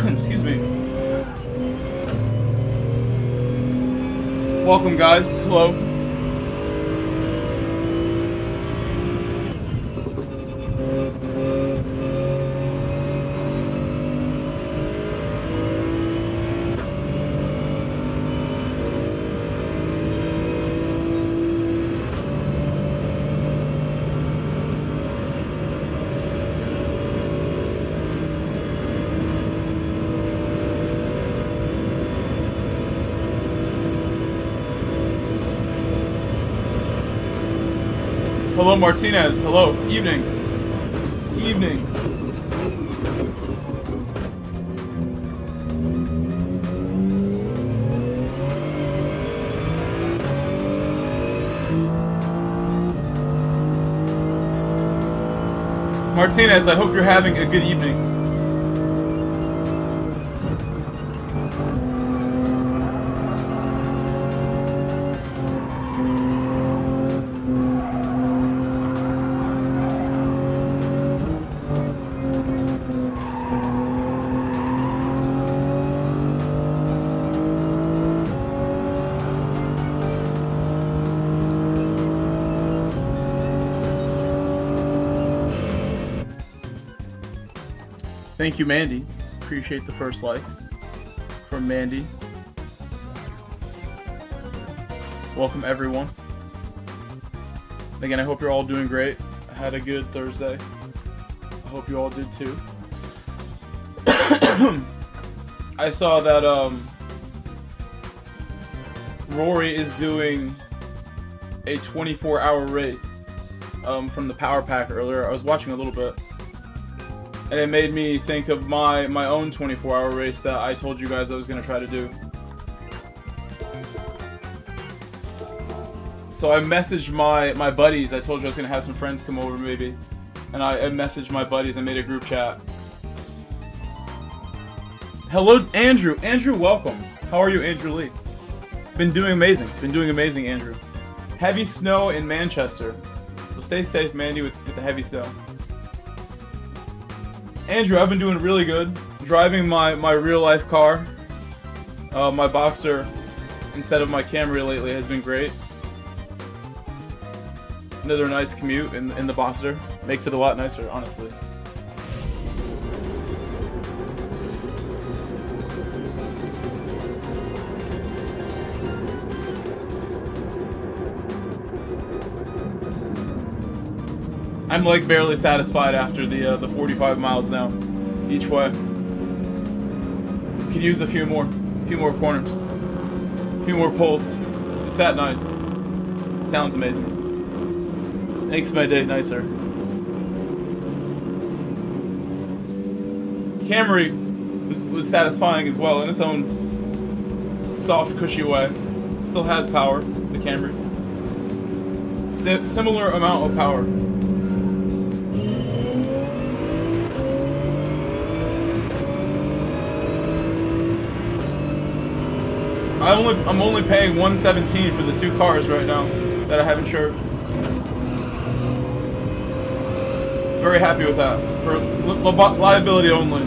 Excuse me. Welcome, guys. Hello. Hello, Martinez. Hello. Evening. Evening. Martinez, I hope you're having a good evening. Thank you, Mandy. Appreciate the first likes from Mandy. Welcome, everyone. Again, I hope you're all doing great. I had a good Thursday. I hope you all did too. I saw that Rory is doing a 24-hour race from the Power Pack earlier. I was watching a little bit. And it made me think of my own 24-hour race that I told you guys I was going to try to do. So I messaged my buddies. I told you I was going to have some friends come over maybe. And I messaged my buddies. I made a group chat. Hello, Andrew. Andrew, welcome. How are you, Andrew Lee? Been doing amazing. Been doing amazing, Andrew. Heavy snow in Manchester. Well, stay safe, Mandy, with the heavy snow. Andrew, I've been doing really good. Driving my real-life car. My Boxer, instead of my Camry lately, has been great. Another nice commute in the Boxer. Makes it a lot nicer, honestly. I'm like barely satisfied after the 45 miles now, each way. Could use a few more corners, a few more pulls. It's that nice. It sounds amazing. Makes my day nicer. Camry was satisfying as well in its own soft, cushy way. Still has power, the Camry. Similar amount of power. I'm only paying $117 for the 2 cars right now that I have insured. Very happy with that for liability only.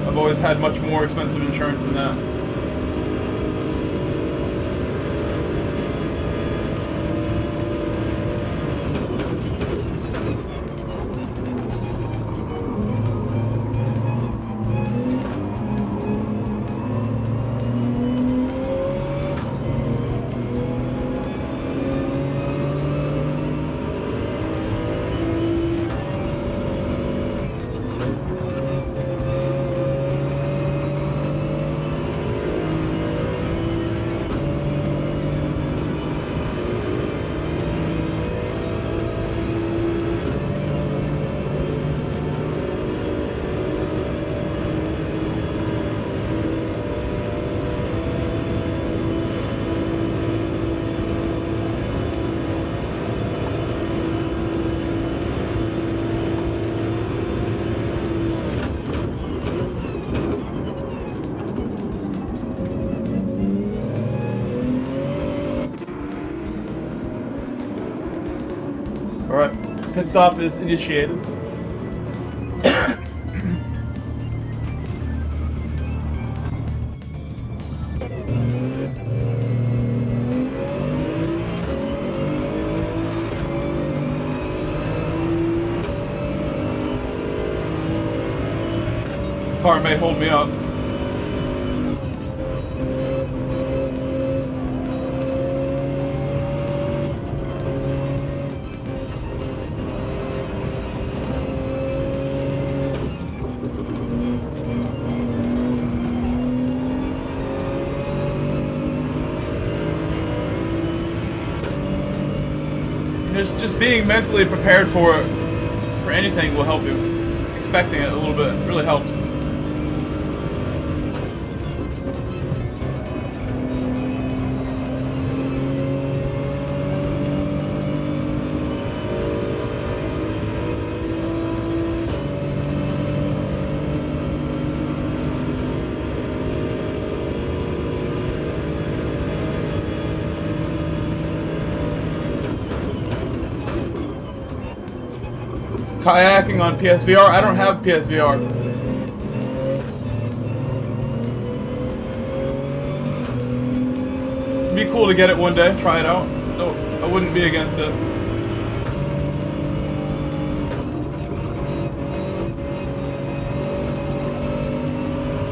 I've always had much more expensive insurance than that. Alright, pit stop is initiated. This car may hold me up. Just being mentally prepared for anything will help you. Expecting it a little bit really helps. Kayaking on PSVR? I don't have PSVR. It'd be cool to get it one day, try it out. No, I wouldn't be against it.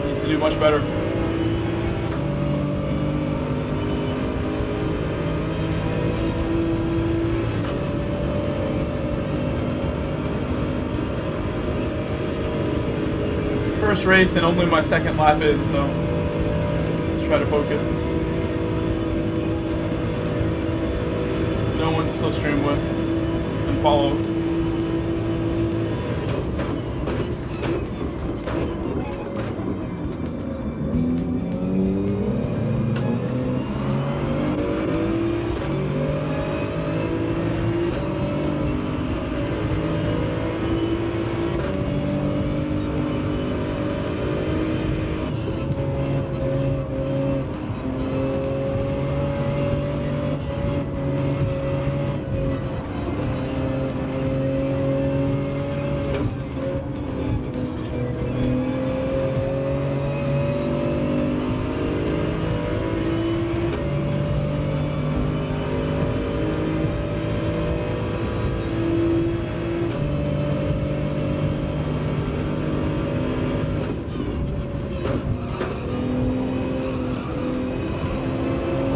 Needs to do much better. First race and only my second lap in, so let's try to focus. No one to slipstream with and follow.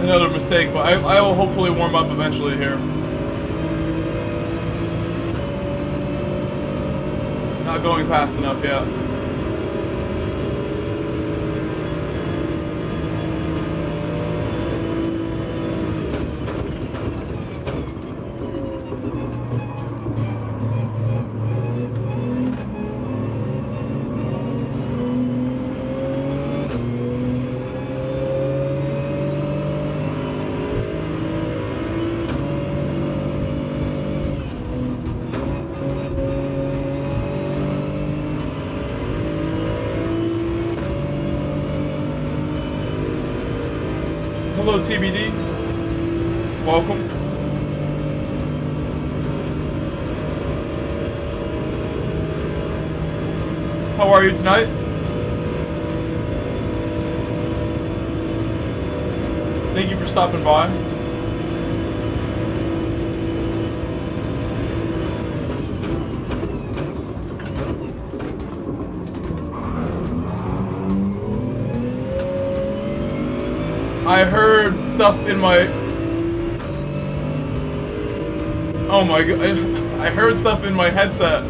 Another mistake, but I will hopefully warm up eventually here. Not going fast enough yet. Hello, TBD. Welcome. How are you tonight? Thank you for stopping by. I heard stuff in my... Oh my god. I heard stuff in my headset.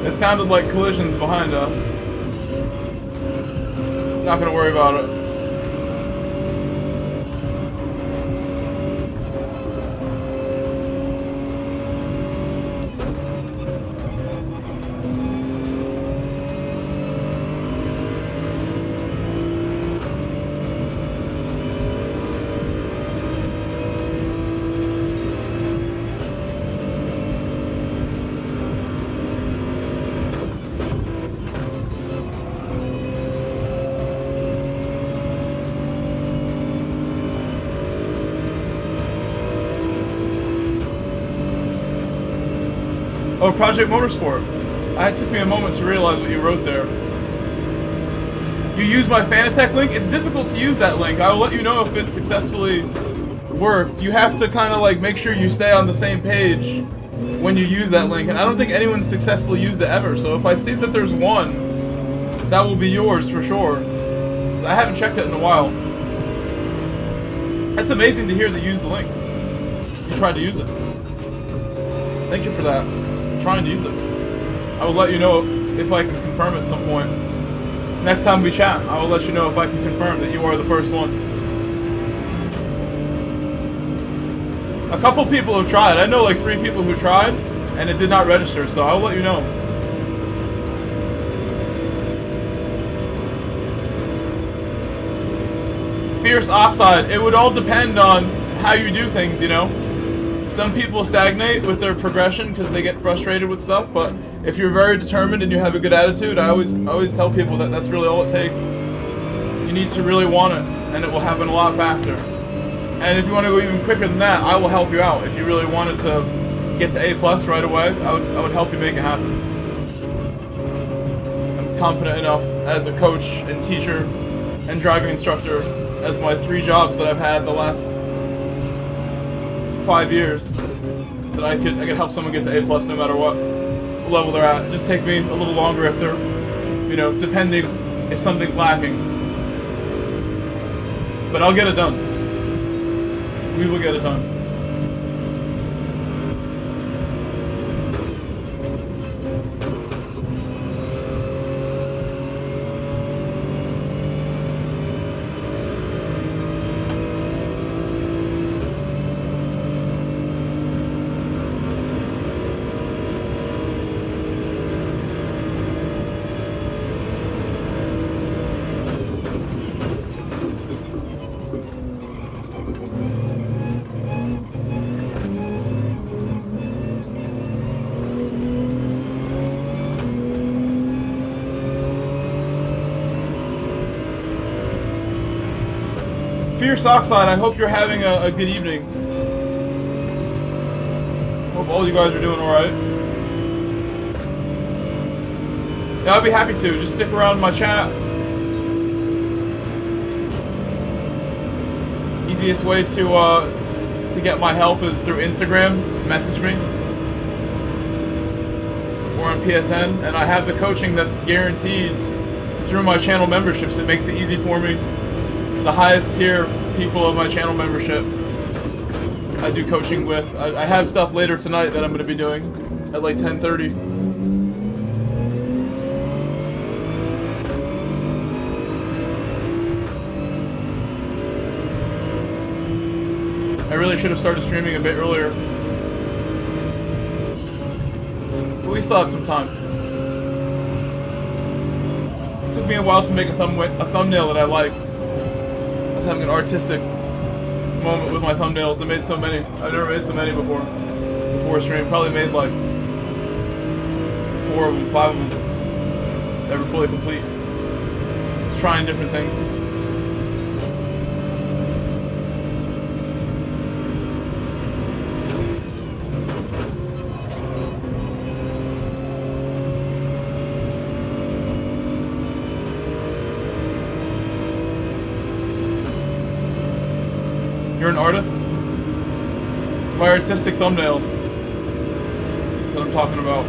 It sounded like collisions behind us. Not gonna worry about it. Oh, Project Motorsport. It took me a moment to realize what you wrote there. You use my Fanatec link? It's difficult to use that link. I will let you know if it successfully worked. You have to kind of like make sure you stay on the same page when you use that link. And I don't think anyone's successfully used it ever. So if I see that there's one, that will be yours for sure. I haven't checked it in a while. That's amazing to hear that you used the link. You tried to use it. Thank you for that. Trying to use it. I will let you know if I can confirm at some point. Next time we chat, I will let you know if I can confirm that you are the first one. A couple people have tried. I know like 3 people who tried, and it did not register, so I'll let you know. Fierce Oxide. It would all depend on how you do things, you know? Some people stagnate with their progression because they get frustrated with stuff, but if you're very determined and you have a good attitude, I always tell people that that's really all it takes. You need to really want it, and it will happen a lot faster. And if you want to go even quicker than that, I will help you out. If you really wanted to get to A+ right away, I would help you make it happen. I'm confident enough as a coach and teacher and driving instructor as my 3 jobs that I've had the last 5 years that I could help someone get to A+ no matter what level they're at. Just take me a little longer if they're, you know, depending if something's lacking. But I'll get it done. We will get it done. Fierce Oxide, I hope you're having a good evening. Hope all you guys are doing alright. Yeah, I'd be happy to. Just stick around my chat. Easiest way to get my help is through Instagram. Just message me. Or on PSN. And I have the coaching that's guaranteed through my channel memberships. It makes it easy for me. The highest tier people of my channel membership I do coaching with. I have stuff later tonight that I'm going to be doing at like 10:30. I really should have started streaming a bit earlier. But we still have some time. It took me a while to make a thumbnail that I liked. I was having an artistic moment with my thumbnails. I made so many. I've never made so many before a stream. Probably made like 4 of them, 5 of them that were fully complete. Just trying different things. You're an artist? My artistic thumbnails. That's what I'm talking about.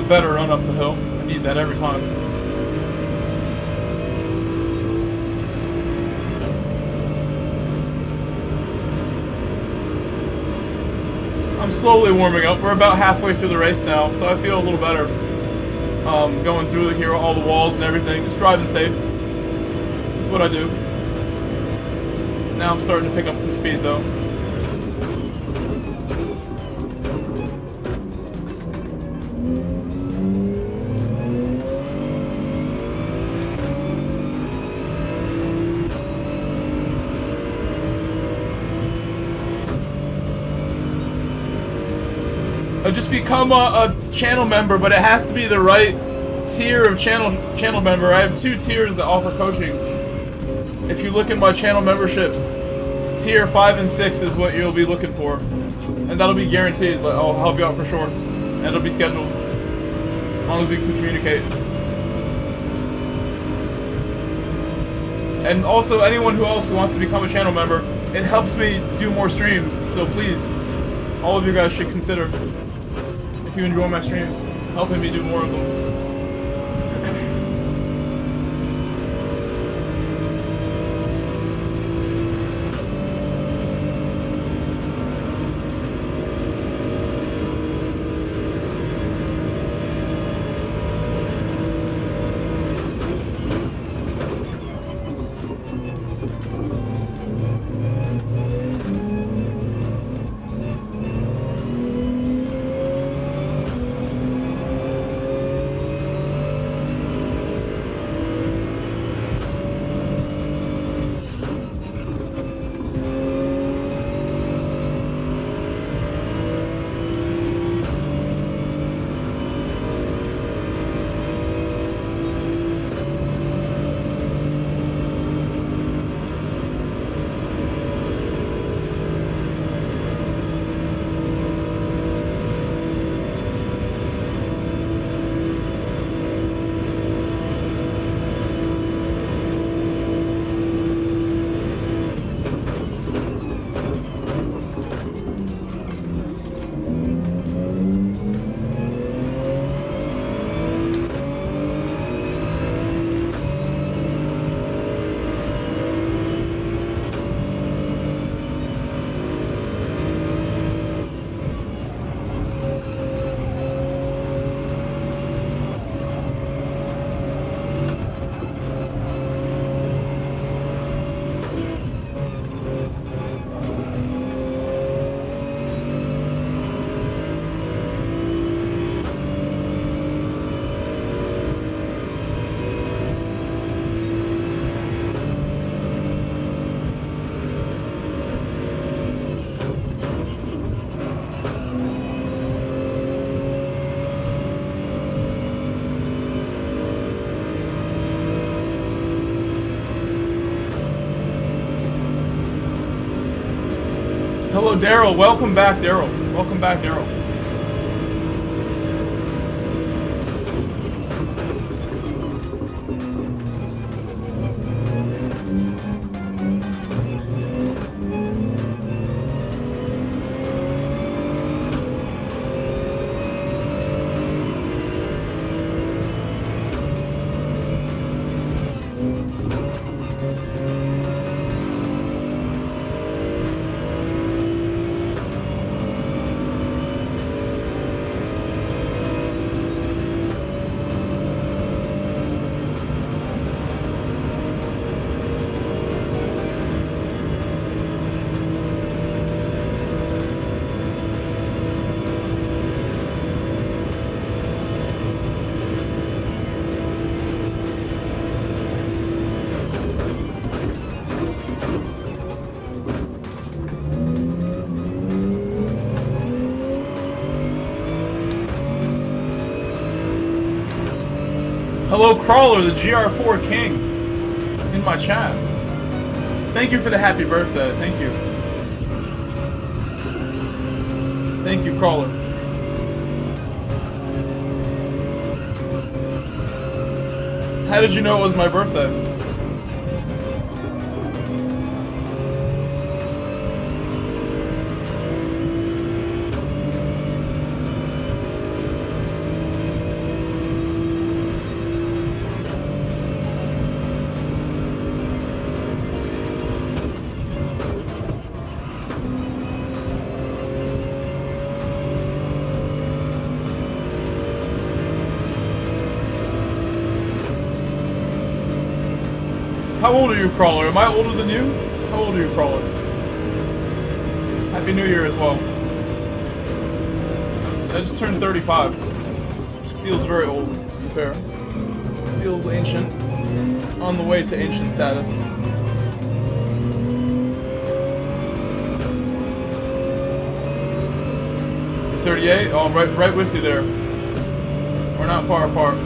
Better run up the hill. I need that every time. I'm slowly warming up. We're about halfway through the race now, so I feel a little better. Going through here, all the walls and everything, just driving safe. That's what I do. Now I'm starting to pick up some speed though. Just become a channel member, but it has to be the right tier of channel member. I have 2 tiers that offer coaching. If you look at my channel memberships, tier 5 and 6 is what you'll be looking for, and that'll be guaranteed. I'll help you out for sure, and it'll be scheduled as long as we can communicate. And also, anyone who else wants to become a channel member, it helps me do more streams. So please, all of you guys should consider. If you enjoy my streams, helping me do more of them. Hello, Daryl. Welcome back, Daryl. Welcome back, Daryl. Hello, Crawler, the GR4 King, in my chat. Thank you for the happy birthday. Thank you. Thank you, Crawler. How did you know it was my birthday? How old are you, Crawler? Am I older than you? How old are you, Crawler? Happy New Year as well. I just turned 35. Which feels very old, to be fair. Feels ancient. On the way to ancient status. You're 38? Oh, I'm right with you there. We're not far apart.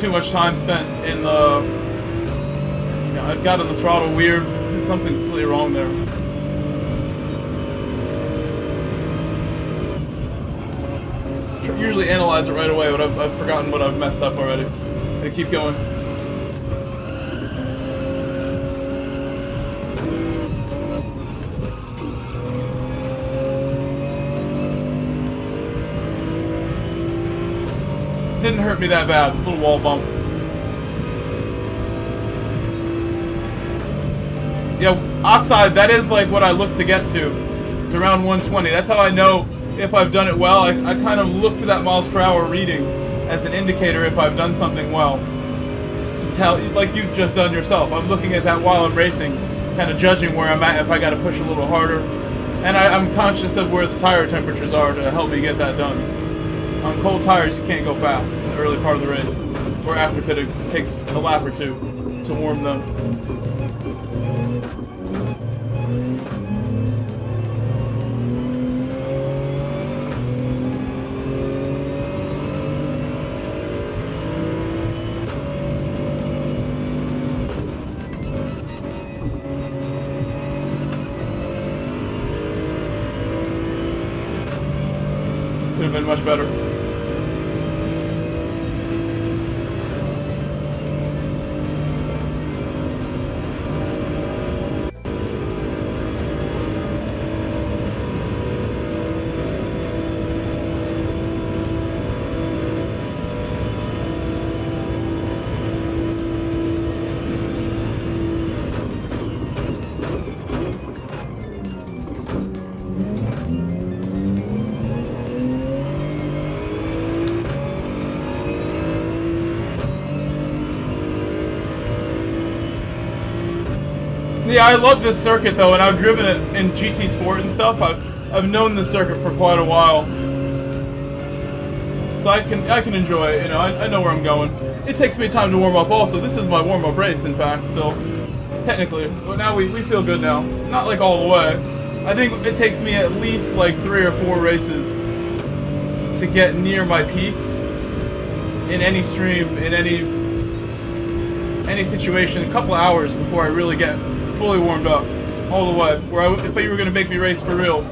Too much time spent in the... You know, I've got on the throttle weird. Did something completely wrong there. Usually analyze it right away, but I've forgotten what I've messed up already. Gotta keep going. Didn't hurt me that bad. A little wall bump. Yeah, Oxide, that is like what I look to get to. It's around 120. That's how I know if I've done it well. I kind of look to that miles per hour reading as an indicator if I've done something well. To tell, like you've just done yourself. I'm looking at that while I'm racing, kind of judging where I'm at, if I got to push a little harder. And I'm conscious of where the tire temperatures are to help me get that done. On cold tires, you can't go fast in the early part of the race. Or after pit, it takes a lap or two to warm them. Could have been much better. Yeah, I love this circuit though, and I've driven it in GT Sport and stuff. I've known this circuit for quite a while, so I can enjoy it. You know, I know where I'm going. It takes me time to warm up. Also, this is my warm up race, in fact, still technically. But now we feel good now. Not like all the way. I think it takes me at least like 3 or 4 races to get near my peak in any stream, in any situation. A couple hours before I really get fully warmed up, all the way. Where if you were going to make me race for real,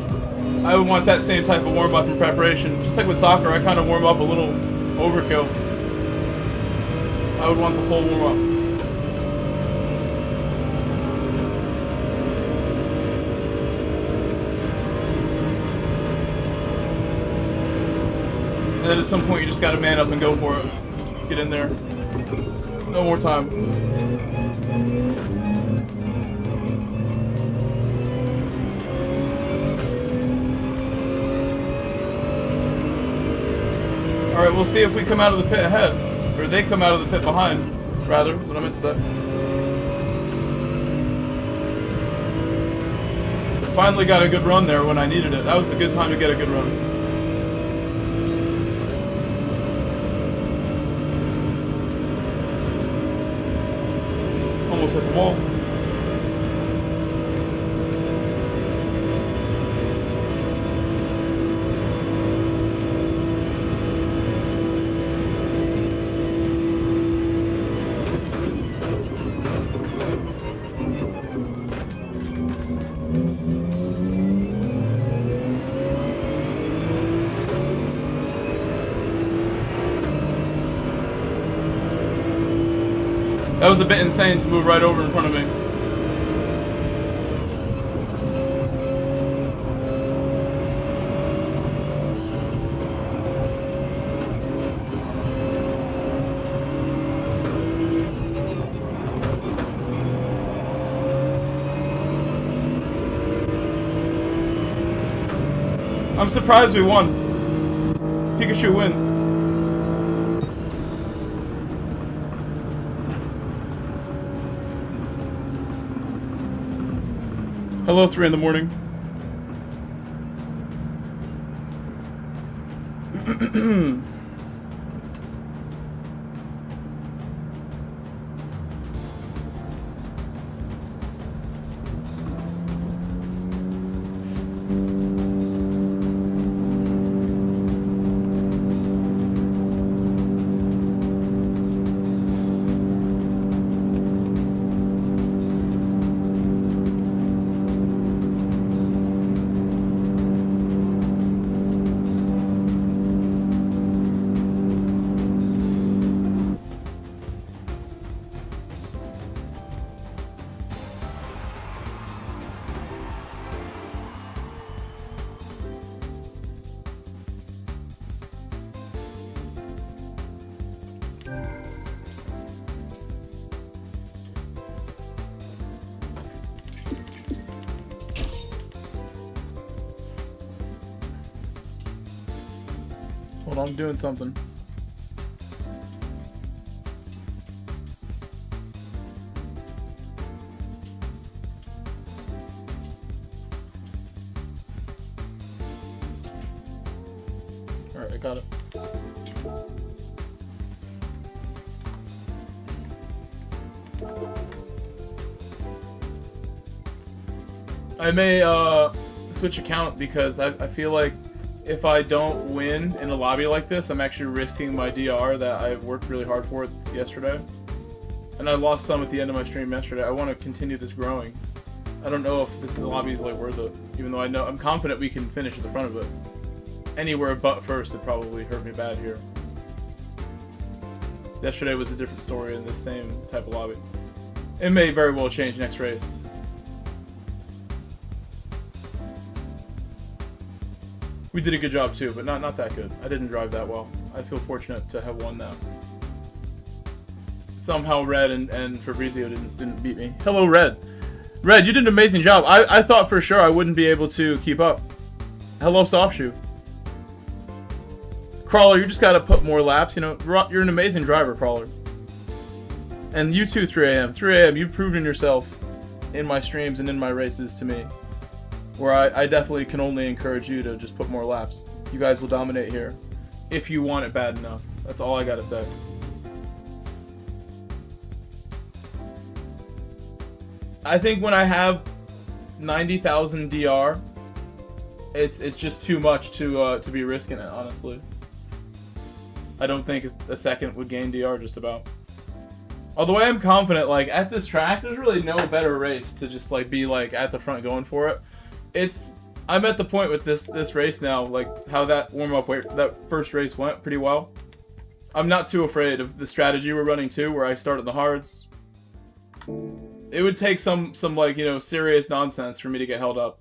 I would want that same type of warm up and preparation. Just like with soccer, I kind of warm up a little overkill. I would want the full warm up. And then at some point, you just got to man up and go for it. Get in there. No more time. Alright, we'll see if we come out of the pit ahead. Or they come out of the pit behind, rather, is what I meant to say. Finally got a good run there when I needed it. That was a good time to get a good run. Almost hit the wall. That was a bit insane to move right over in front of me. I'm surprised we won. Pikachu wins. Hello, 3 in the morning. Hold on, I'm doing something. Alright, I got it. I may switch account because I feel like if I don't win in a lobby like this, I'm actually risking my DR that I've worked really hard for yesterday. And I lost some at the end of my stream yesterday. I want to continue this growing. I don't know if this lobby is like worth it, even though I'm confident we can finish at the front of it. Anywhere but first, it probably hurt me bad here. Yesterday was a different story in the same type of lobby. It may very well change next race. We did a good job too, but not that good. I didn't drive that well. I feel fortunate to have won that. Somehow Red and Fabrizio didn't beat me. Hello, Red. Red, you did an amazing job. I thought for sure I wouldn't be able to keep up. Hello, Softshoe. Crawler, you just gotta put more laps. You know, you're an amazing driver, Crawler. And you too, 3 AM. 3 AM, you've proven yourself in my streams and in my races to me. Where I definitely can only encourage you to just put more laps. You guys will dominate here. If you want it bad enough. That's all I gotta say. I think when I have 90,000 DR, it's just too much to be risking it, honestly. I don't think a second would gain DR just about. Although I am confident, like, at this track, there's really no better race to just, like, be, like, at the front going for it. I'm at the point with this race now, like how that warm-up that first race went pretty well. I'm not too afraid of the strategy we're running too, where I start at the hards. It would take some like, you know, serious nonsense for me to get held up.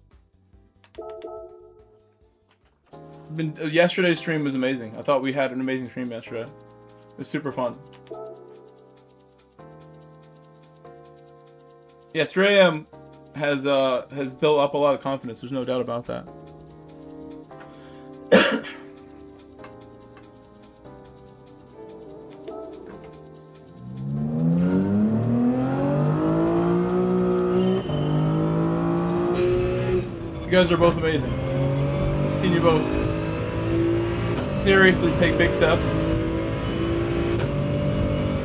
Yesterday's stream was amazing. I thought we had an amazing stream yesterday. It was super fun. Yeah, 3 AM has built up a lot of confidence. There's no doubt about that. You guys are both amazing. I've seen you both seriously take big steps.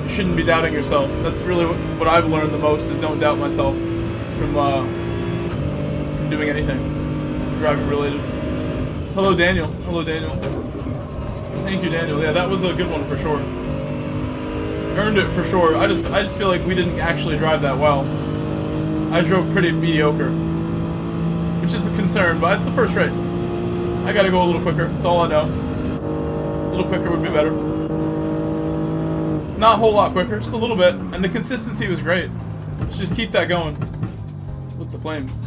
You shouldn't be doubting yourselves. That's really what I've learned the most, is don't doubt myself from doing anything driving related. Hello, Daniel. Hello, Daniel. Thank you, Daniel. Yeah, that was a good one for sure. Earned it for sure. I just feel like we didn't actually drive that well. I drove pretty mediocre, which is a concern, but it's the first race. I gotta go a little quicker. That's all I know. A little quicker would be better. Not a whole lot quicker, just a little bit. And the consistency was great. Let's just keep that going with the flames.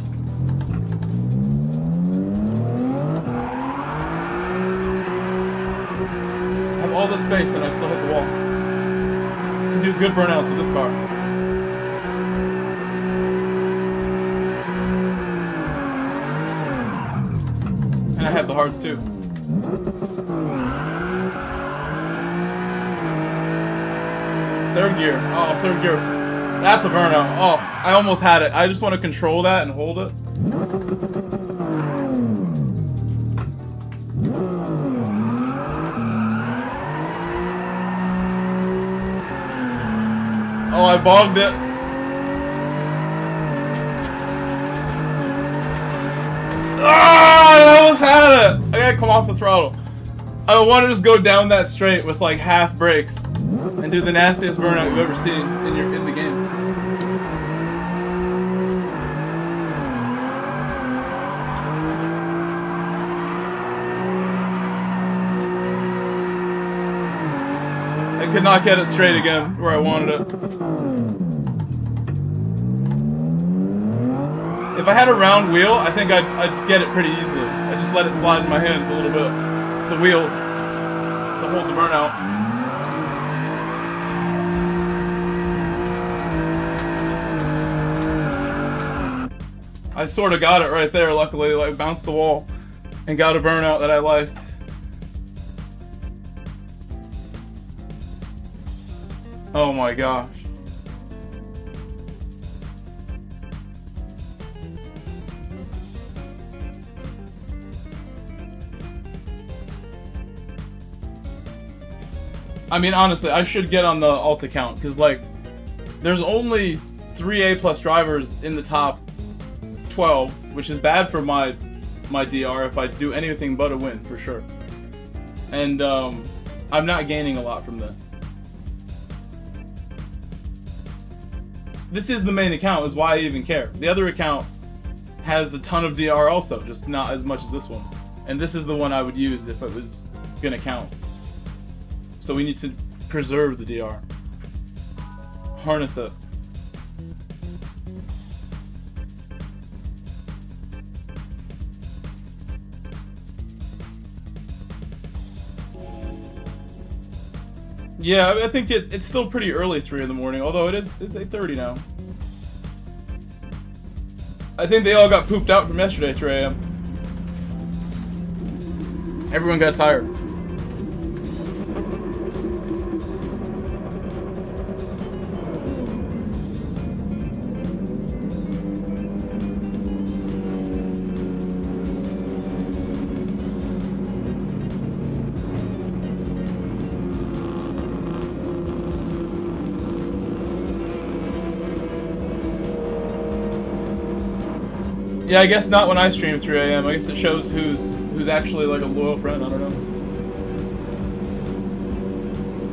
I have all the space and I still hit the wall. Can do good burnouts with this car. And I have the hards too. Third gear. Oh, third gear. That's a burnout. Oh, I almost had it. I just want to control that and hold it. Oh, I bogged it. Ah, I almost had it. I gotta come off the throttle. I want to just go down that straight with like half brakes and do the nastiest burnout you've ever seen in the game. I could not get it straight again where I wanted it. If I had a round wheel, I think I'd get it pretty easily. I just let it slide in my hand a little bit. The wheel to hold the burnout. I sort of got it right there, luckily. Like, bounced the wall and got a burnout that I liked. Oh my gosh. I mean, honestly, I should get on the alt account, because, like, there's only 3 A+ drivers in the top 12, which is bad for my DR if I do anything but a win, for sure. And, I'm not gaining a lot from this. This is the main account, is why I even care. The other account has a ton of DR also, just not as much as this one. And this is the one I would use if it was gonna count. So we need to preserve the DR. Harness it. Yeah, I think it's still pretty early 3 in the morning, although it's 8:30 now. I think they all got pooped out from yesterday, 3 AM. Everyone got tired. Yeah, I guess not when I stream 3 AM. I guess it shows who's actually like a loyal friend. I don't know.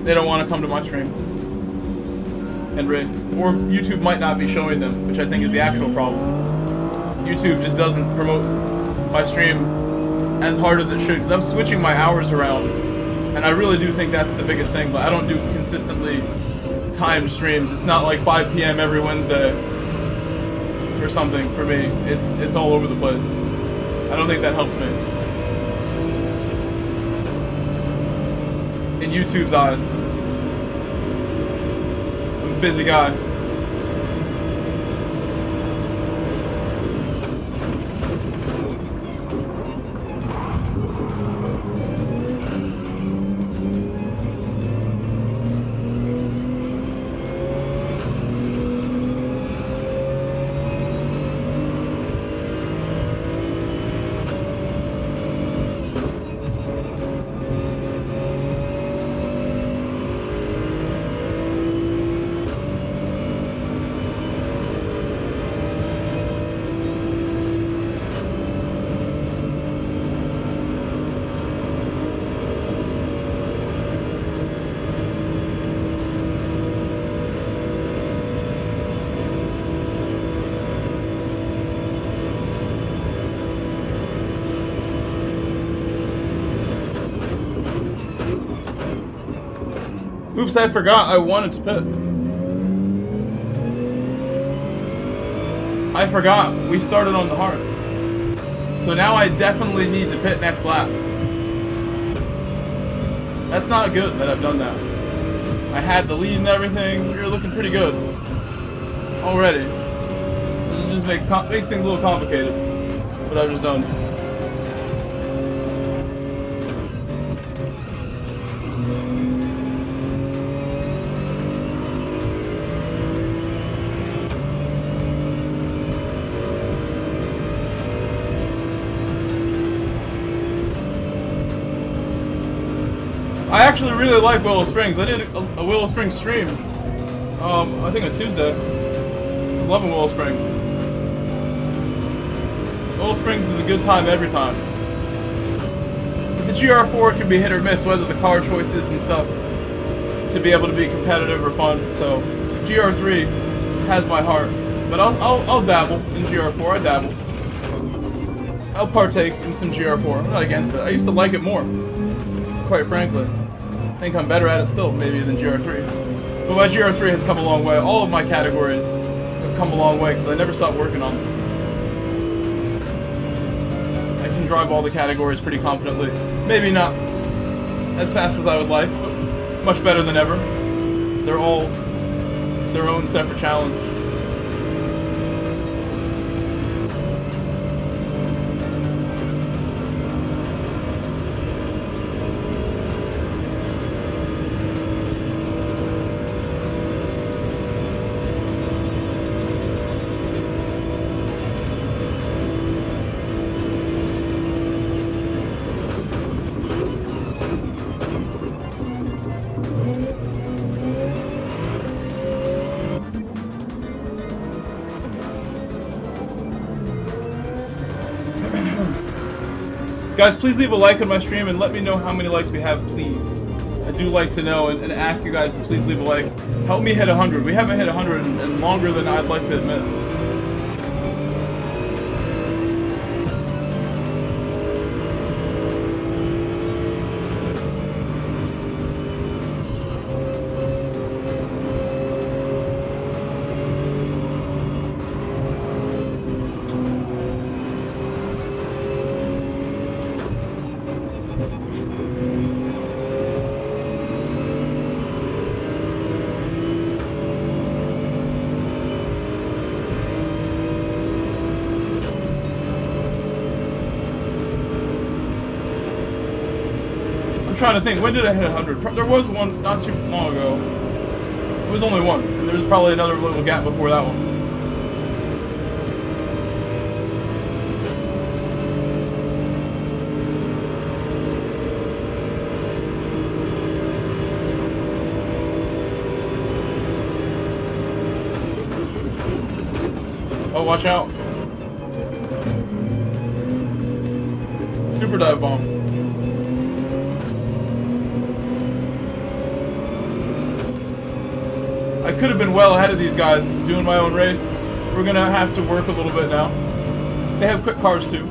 They don't want to come to my stream and race. Or YouTube might not be showing them, which I think is the actual problem. YouTube just doesn't promote my stream as hard as it should, because I'm switching my hours around, and I really do think that's the biggest thing, but I don't do consistently timed streams. It's not like 5 PM every Wednesday or something for me. It's all over the place. I don't think that helps me. In YouTube's eyes. I'm a busy guy. Oops, I forgot I wanted to pit. I forgot we started on the hards. So now I definitely need to pit next lap. That's not good that I've done that. I had the lead and everything. We were looking pretty good already. It just makes things a little complicated. What I've just done. I actually really like Willow Springs. I did a Willow Springs stream. I think on Tuesday. I was loving Willow Springs. Willow Springs is a good time every time. But the GR4 can be hit or miss, whether the car choices and stuff, to be able to be competitive or fun. So GR3 has my heart. But I'll dabble in GR4. I dabble. I'll partake in some GR4. I'm not against it. I used to like it more, quite frankly. I think I'm better at it still, maybe, than GR3. But my GR3 has come a long way. All of my categories have come a long way because I never stopped working on them. I can drive all the categories pretty confidently. Maybe not as fast as I would like, but much better than ever. They're all their own separate challenge. Guys, please leave a like on my stream and let me know how many likes we have, please. I do like to know and ask you guys to please leave a like. Help me hit 100. We haven't hit 100 in longer than I'd like to admit. I'm trying to think, when did I hit 100? There was one not too long ago. It was only one, and there's probably another little gap before that one. Oh, watch out. Super dive bomb. I could have been well ahead of these guys just doing my own race. We're gonna have to work a little bit now. They have quick cars too.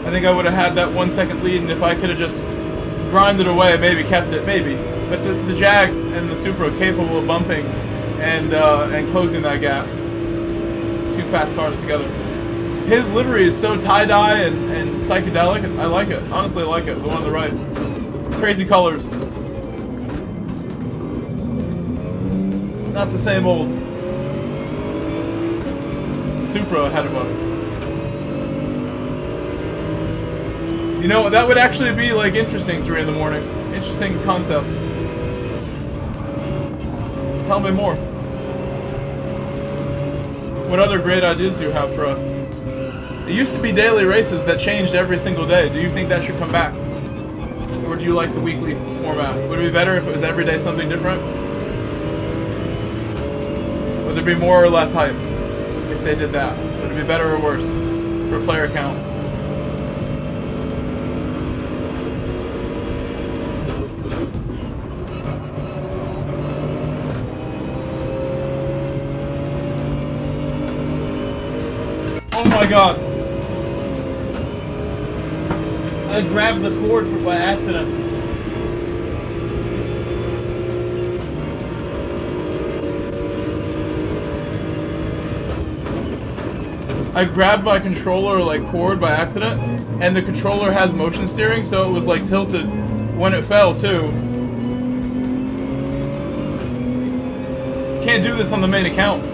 I think I would have had that 1 second lead, and if I could have just grinded away, maybe kept it, maybe. But the Jag and the Supra are capable of bumping and closing that gap. Two fast cars together. His livery is so tie-dye and psychedelic. I like it. Honestly, I like it. The one on the right. Crazy colors. Not the same old Supra ahead of us. You know, that would actually be, like, interesting 3 in the morning. Interesting concept. Tell me more. What other great ideas do you have for us? It used to be daily races that changed every single day. Do you think that should come back? Or do you like the weekly format? Would it be better if it was every day something different? Would there be more or less hype if they did that? Would it be better or worse for player count? Oh my god. I grabbed the cord by accident. I grabbed my controller like cord by accident, and the controller has motion steering, so it was like tilted when it fell too. Can't do this on the main account.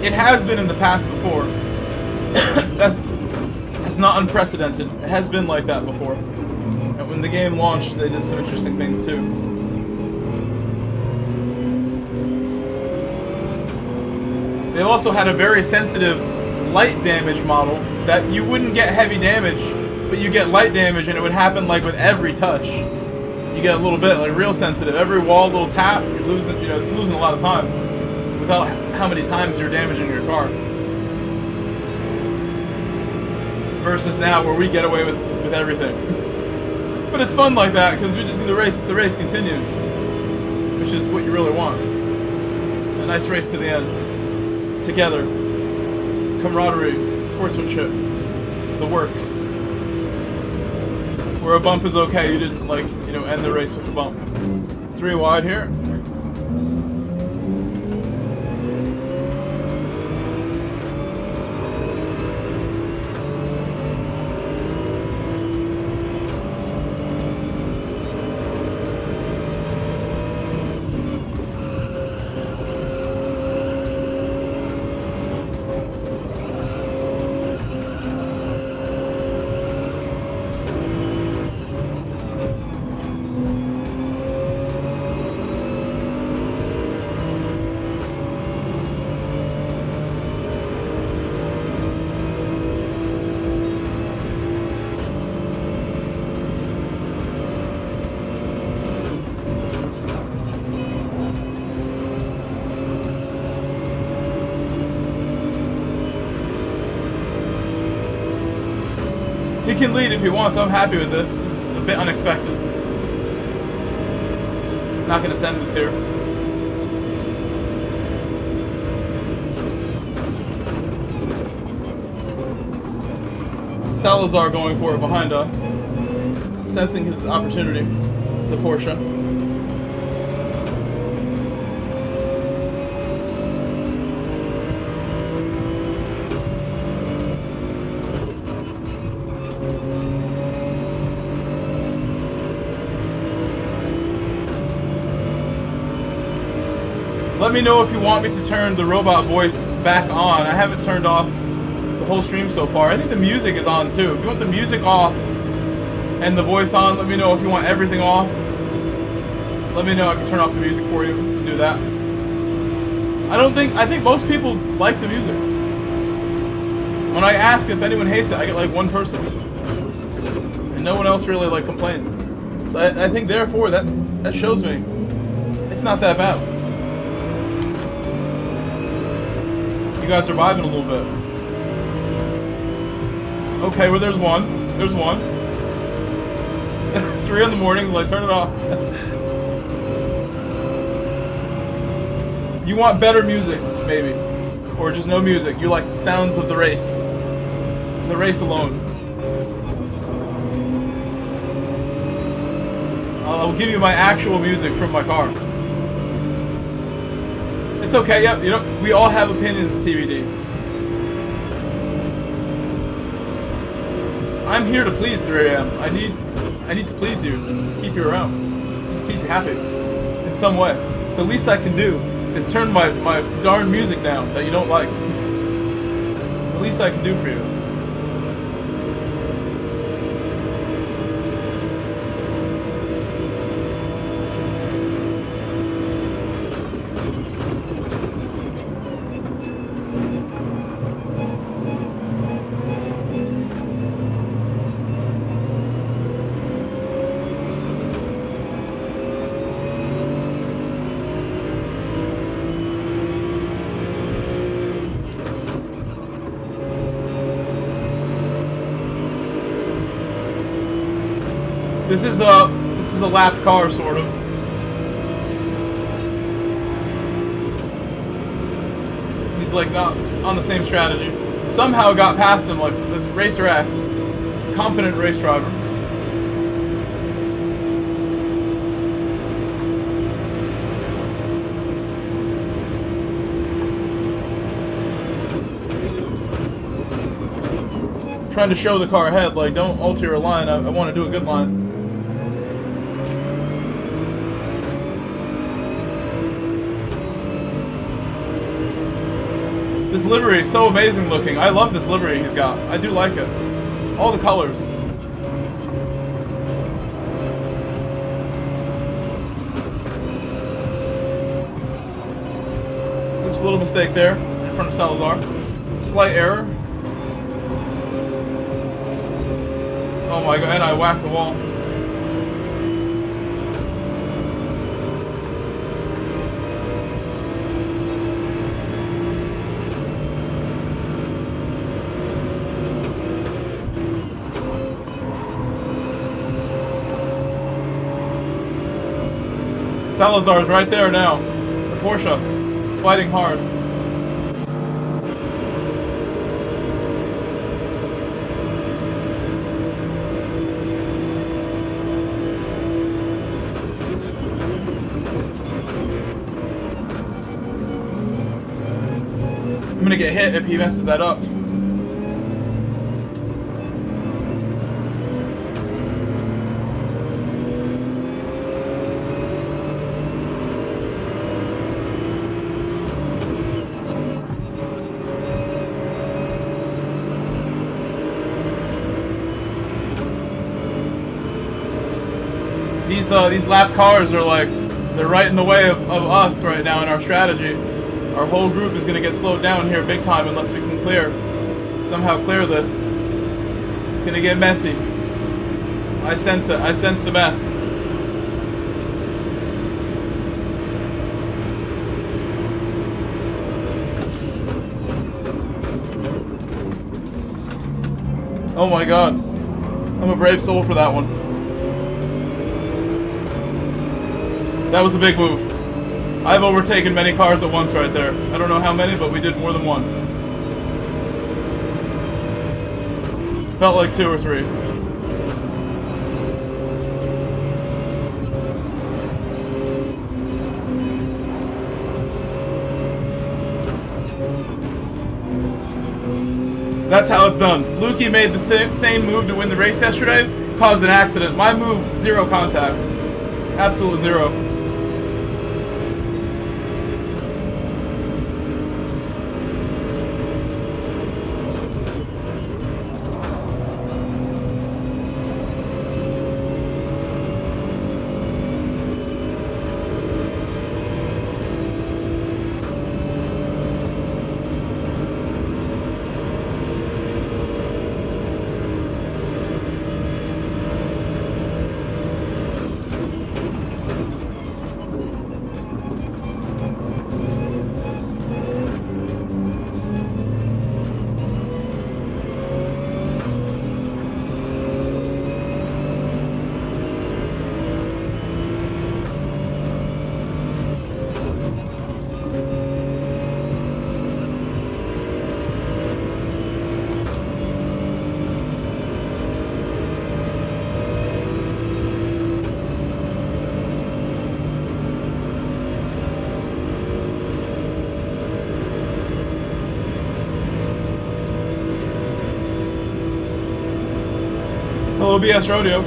It has been in the past before. That's not unprecedented. It has been like that before. And when the game launched, they did some interesting things too. They also had a very sensitive light damage model that you wouldn't get heavy damage, but you get light damage, and it would happen like with every touch. You get a little bit, like real sensitive. Every wall, little tap, you're losing, you know, it's losing a lot of time. Without how many times you're damaging your car. Versus now where we get away with everything. But it's fun like that because we just the race continues. Which is what you really want. A nice race to the end. Together. Camaraderie. Sportsmanship. The works. Where a bump is okay, you didn't like, you know, end the race with a bump. 3 wide here. He can lead if he wants. I'm happy with this. This is a bit unexpected. Not going to send this here. Salazar going for it behind us. Sensing his opportunity. The Porsche. Let me know if you want me to turn the robot voice back on. I have it turned off the whole stream so far. I think the music is on too. If you want the music off and the voice on, let me know. If you want everything off, let me know. I can turn off the music for you. You can do that. I think most people like the music. When I ask if anyone hates it, I get like one person. And no one else really like complains. So I think therefore that shows me it's not that bad. You guys are vibing a little bit. Okay, well there's one. There's one. 3 in the mornings, like turn it off. You want better music, maybe. Or just no music. You like the sounds of the race. The race alone. I'll give you my actual music from my car. It's okay, yeah, you know, we all have opinions, TBD. I'm here to please 3 AM. I need to please you, to keep you around, to keep you happy in some way. The least I can do is turn my darn music down that you don't like. The least I can do for you. This is a lapped car, sort of. He's like not on the same strategy. Somehow got past him, like this Racer X, competent race driver. Trying to show the car ahead, like don't alter your line. I want to do a good line. This livery is so amazing looking. I love this livery he's got. I do like it. All the colors. Oops, a little mistake there in front of Salazar. Slight error. Oh my god, and I whacked the wall. Salazar's right there now. The Porsche. Fighting hard. I'm gonna get hit if he messes that up. These lap cars are like, they're right in the way of us right now in our strategy. Our whole group is gonna get slowed down here big time unless we can somehow clear this. It's gonna get messy. I sense it. I sense the mess. Oh my god. I'm a brave soul for that one. That was a big move. I've overtaken many cars at once right there. I don't know how many, but we did more than one. Felt like 2 or 3. That's how it's done. Lukey made the same move to win the race yesterday, caused an accident. My move, 0 contact. Absolute 0. Hello, BS Rodeo.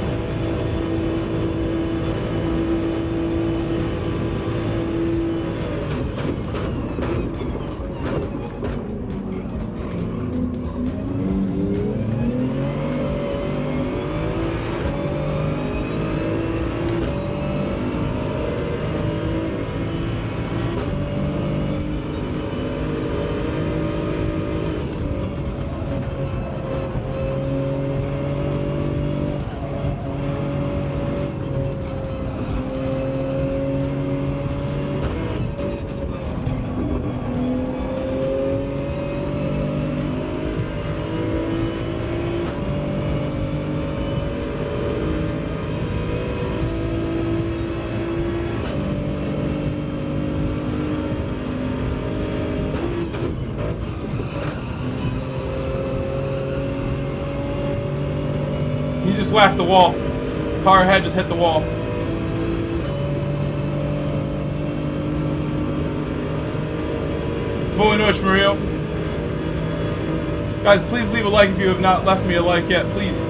He just whacked the wall. Car head just hit the wall. Boa noite, Mario. Guys, please leave a like if you have not left me a like yet. Please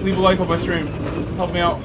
leave a like on my stream. Help me out.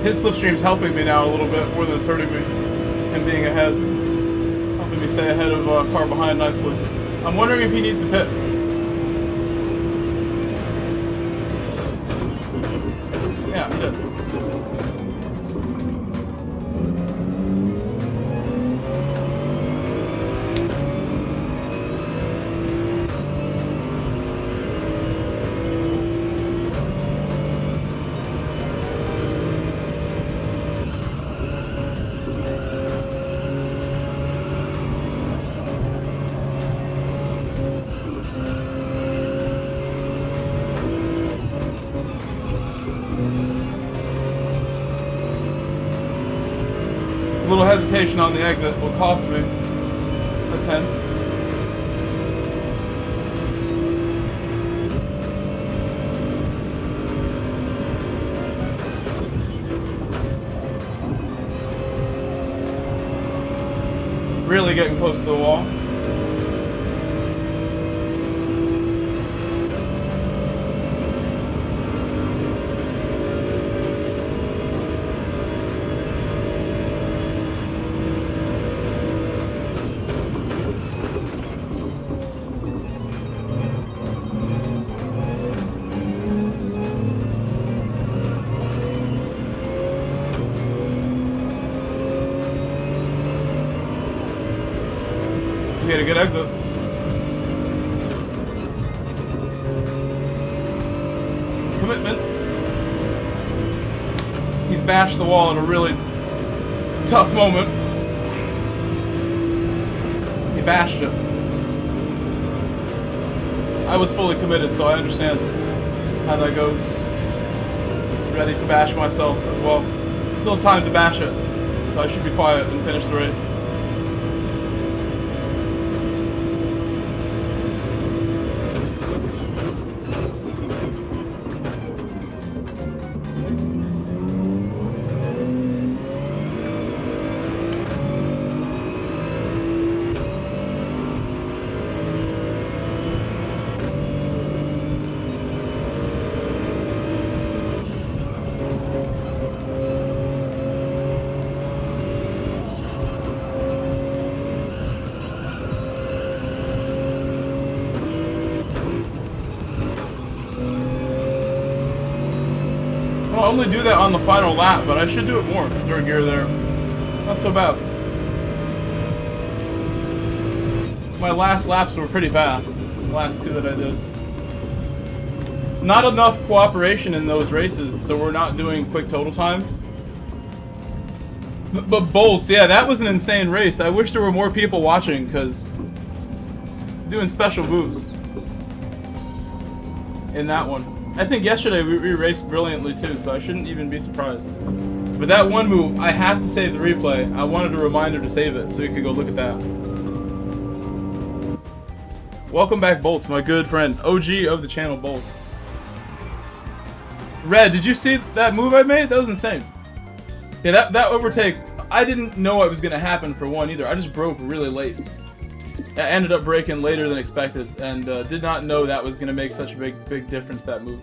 His slipstream's helping me now a little bit more than it's hurting me. Him being ahead. Helping me stay ahead of car behind nicely. I'm wondering if he needs to pit. Yeah, he does. A little hesitation on the exit will cost me a 10. Really getting close to the wall. He had a good exit. Commitment. He's bashed the wall at a really tough moment. He bashed it. I was fully committed, so I understand how that goes. I was ready to bash myself as well. Still time to bash it, so I should be quiet and finish the race. I'll only do that on the final lap, but I should do it more. Third gear there. Not so bad. My last laps were pretty fast. The last two that I did. Not enough cooperation in those races, so we're not doing quick total times. But bolts, yeah, that was an insane race. I wish there were more people watching, because doing special moves. in that one. I think yesterday we raced brilliantly too, so I shouldn't even be surprised. But that one move, I have to save the replay. I wanted a reminder to save it so you could go look at that. Welcome back, Bolts, my good friend. OG of the channel, Bolts. Red, did you see that move I made? That was insane. Yeah, that overtake, I didn't know it was going to happen for one either. I just broke really late. I ended up braking later than expected, and did not know that was going to make such a big difference, that move.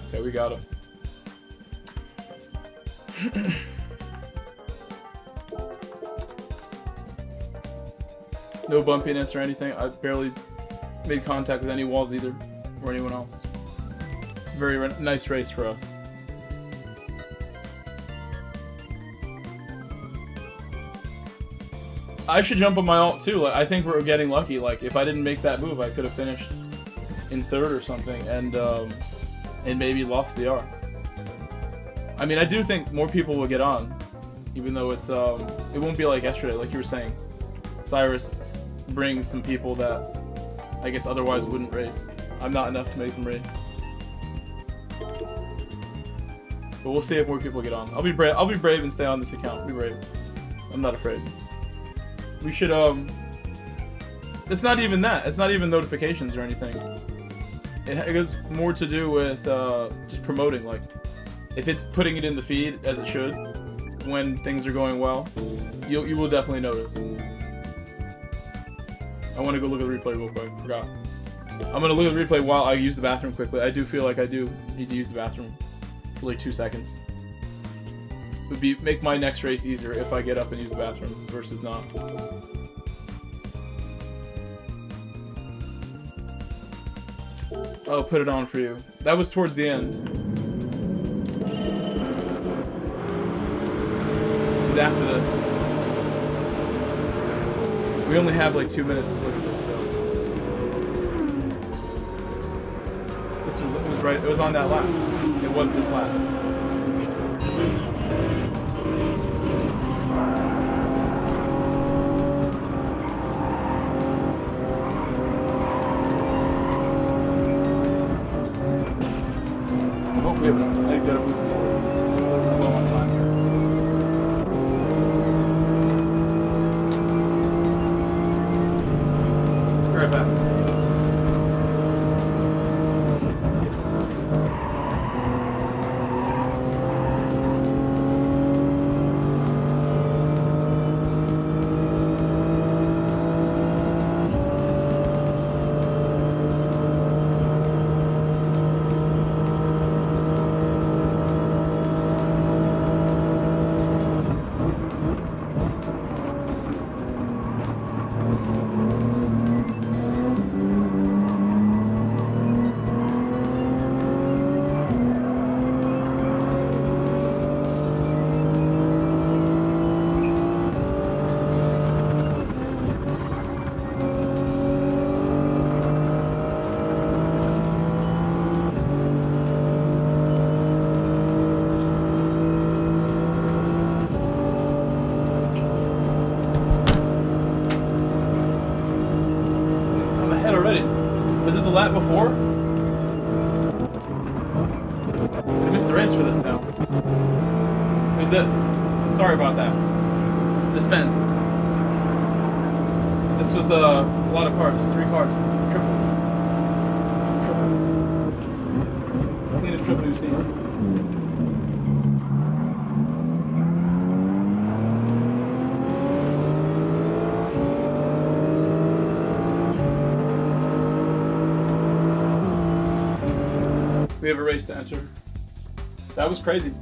Okay, we got him. No bumpiness or anything. I barely made contact with any walls either, or anyone else. Very nice race for us. I should jump on my alt too. Like, I think we're getting lucky. Like, if I didn't make that move, I could have finished in third or something, and maybe lost the R. I mean, I do think more people will get on, even though it's it won't be like yesterday, like you were saying. Cyrus brings some people that I guess otherwise wouldn't race. I'm not enough to make them race. But we'll see if more people get on. I'll be brave and stay on this account. Be brave. I'm not afraid. We should it's not even that. It's not even notifications or anything. It has more to do with just promoting. Like, if it's putting it in the feed as it should when things are going well, you will definitely notice. I want to go look at the replay real quick. Forgot. I'm going to look at the replay while I use the bathroom quickly. I do feel like I do need to use the bathroom for like 2 seconds. It would make my next race easier if I get up and use the bathroom versus not. I'll put it on for you. That was towards the end. It's after this. We only have like 2 minutes to look at this, so. This was right, it was on that lap. It was this lap. Oh, we have enough time. I gotta move forward. I'm low on time here. Right back. Lap before? I missed the race for this now. Who's this? Sorry about that. Suspense. This was a lot of cars. There's 3 cars. Triple. Cleanest triple we've seen. We have a race to enter. That was crazy.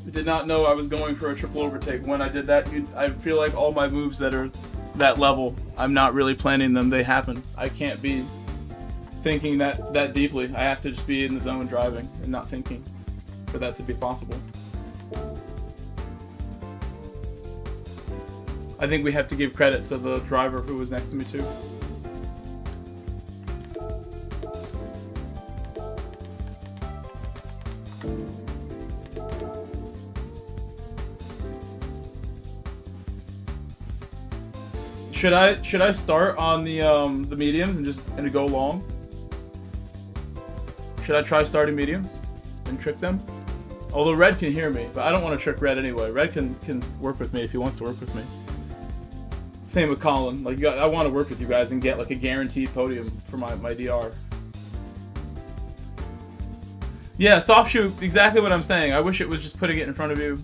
I did not know I was going for a triple overtake. When I did that, I feel like all my moves that are that level, I'm not really planning them. They happen. I can't be thinking that deeply. I have to just be in the zone driving and not thinking for that to be possible. I think we have to give credit to the driver who was next to me too. Should I start on the mediums and just go long? Should I try starting mediums and trick them? Although Red can hear me, but I don't want to trick Red anyway. Red can work with me if he wants to work with me. Same with Colin. Like, I want to work with you guys and get like a guaranteed podium for my DR. Yeah, soft shoe, exactly what I'm saying. I wish it was just putting it in front of you.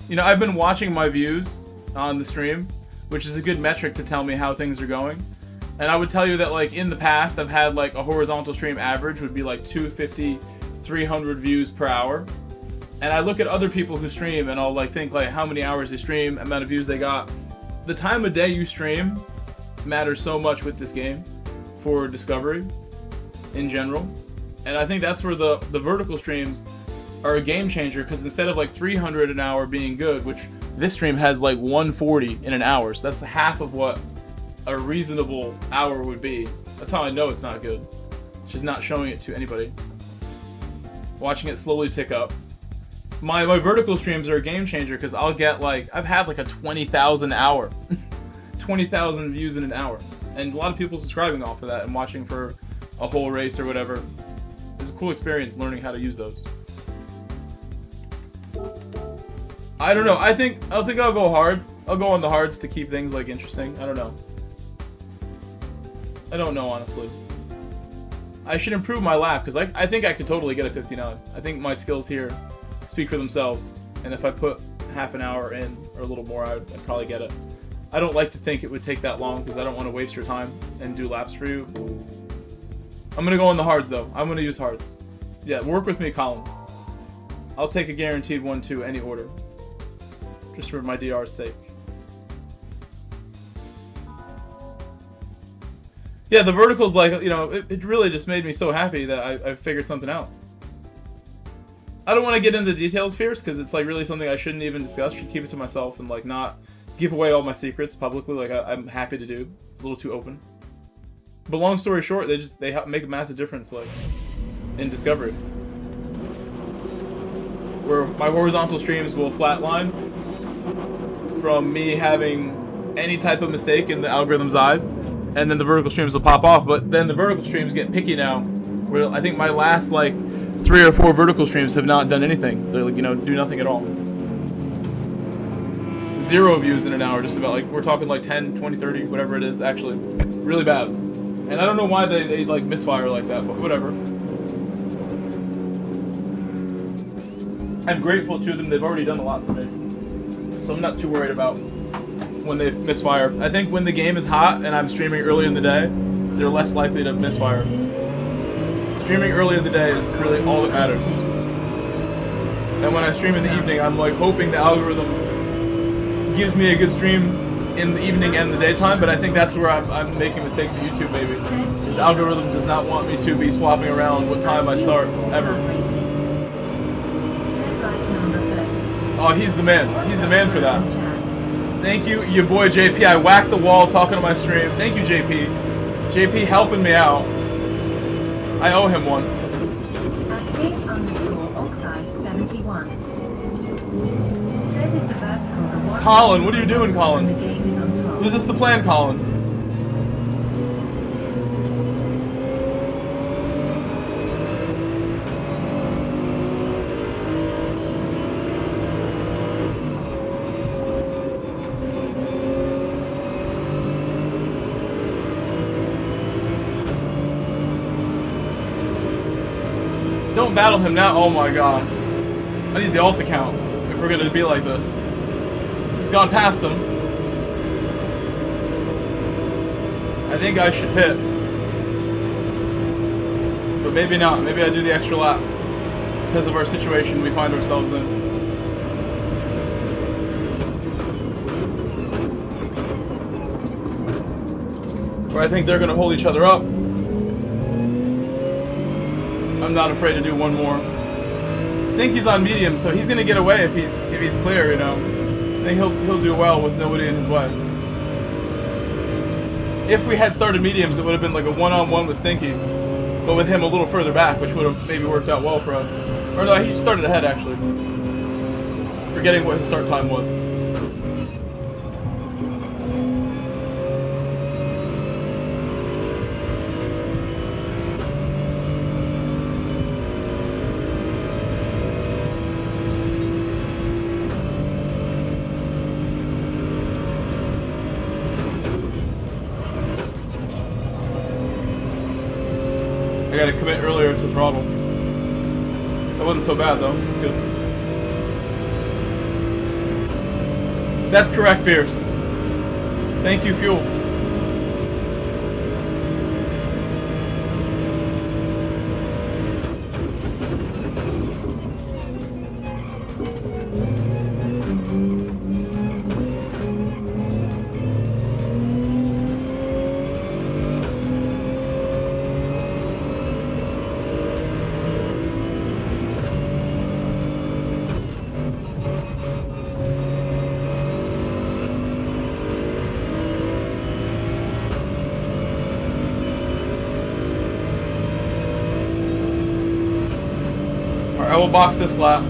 You know, I've been watching my views on the stream, which is a good metric to tell me how things are going. And I would tell you that, like, in the past, I've had, like, a horizontal stream average would be, like, 250, 300 views per hour. And I look at other people who stream, and I'll, like, think, like, how many hours they stream, amount of views they got. The time of day you stream matters so much with this game for discovery in general. And I think that's where the vertical streams are a game changer, because instead of, like, 300 an hour being good, which this stream has, like, 140 in an hour, so that's half of what a reasonable hour would be. That's how I know it's not good. It's just not showing it to anybody. Watching it slowly tick up. My vertical streams are a game changer because I'll get, like, I've had like a 20,000 hour. 20,000 views in an hour. And a lot of people subscribing off of that and watching for a whole race or whatever. It's a cool experience learning how to use those. I don't know. I think I'll go hards. I'll go on the hards to keep things, like, interesting. I don't know. I don't know, honestly. I should improve my lap, because I think I could totally get a 59. I think my skills here speak for themselves. And if I put half an hour in, or a little more, I'd probably get it. I don't like to think it would take that long, because I don't want to waste your time and do laps for you. I'm going to go on the hards, though. I'm going to use hards. Yeah, work with me, Colin. I'll take a guaranteed 1-2 any order. Just for my DR's sake. Yeah, the verticals, like, you know, it really just made me so happy that I figured something out. I don't want to get into the details first, because it's, like, really something I shouldn't even discuss. Should keep it to myself and, like, not give away all my secrets publicly, like I'm happy to do. A little too open. But long story short, they make a massive difference, like, in discovery. Where my horizontal streams will flatline from me having any type of mistake in the algorithm's eyes, and then the vertical streams will pop off. But then the vertical streams get picky now, where I think my last, like, 3 or 4 vertical streams have not done anything. They're, like, you know, do nothing at all. 0 views in an hour, just about. Like, we're talking like 10, 20, 30, whatever it is, actually. Really bad. And I don't know why they like, misfire like that, but whatever. I'm grateful to them. They've already done a lot for me. So I'm not too worried about when they misfire. I think when the game is hot and I'm streaming early in the day, they're less likely to misfire. Streaming early in the day is really all that matters. And when I stream in the evening, I'm, like, hoping the algorithm gives me a good stream in the evening and the daytime, but I think that's where I'm making mistakes with YouTube, maybe. The algorithm does not want me to be swapping around what time I start, ever. Oh, he's the man. He's the man for that. Thank you, your boy JP. I whacked the wall talking to my stream. Thank you, JP. JP helping me out. I owe him one. Colin, what are you doing, Colin? Was this the plan, Colin? Don't battle him now. Oh my god. I need the alt account if we're gonna be like this. He's gone past them. I think I should pit. But maybe not. Maybe I do the extra lap. Because of our situation we find ourselves in. Where I think they're gonna hold each other up. I'm not afraid to do one more. Stinky's on medium, so he's gonna get away if he's clear, you know. I think he'll do well with nobody in his way. If we had started mediums, it would have been like a one-on-one with Stinky, but with him a little further back, which would have maybe worked out well for us. Or no, he started ahead actually. Forgetting what his start time was. gotta commit earlier to throttle. That wasn't so bad though. It's good. That's correct, Fierce. Thank you, Fuel. I will box this lap.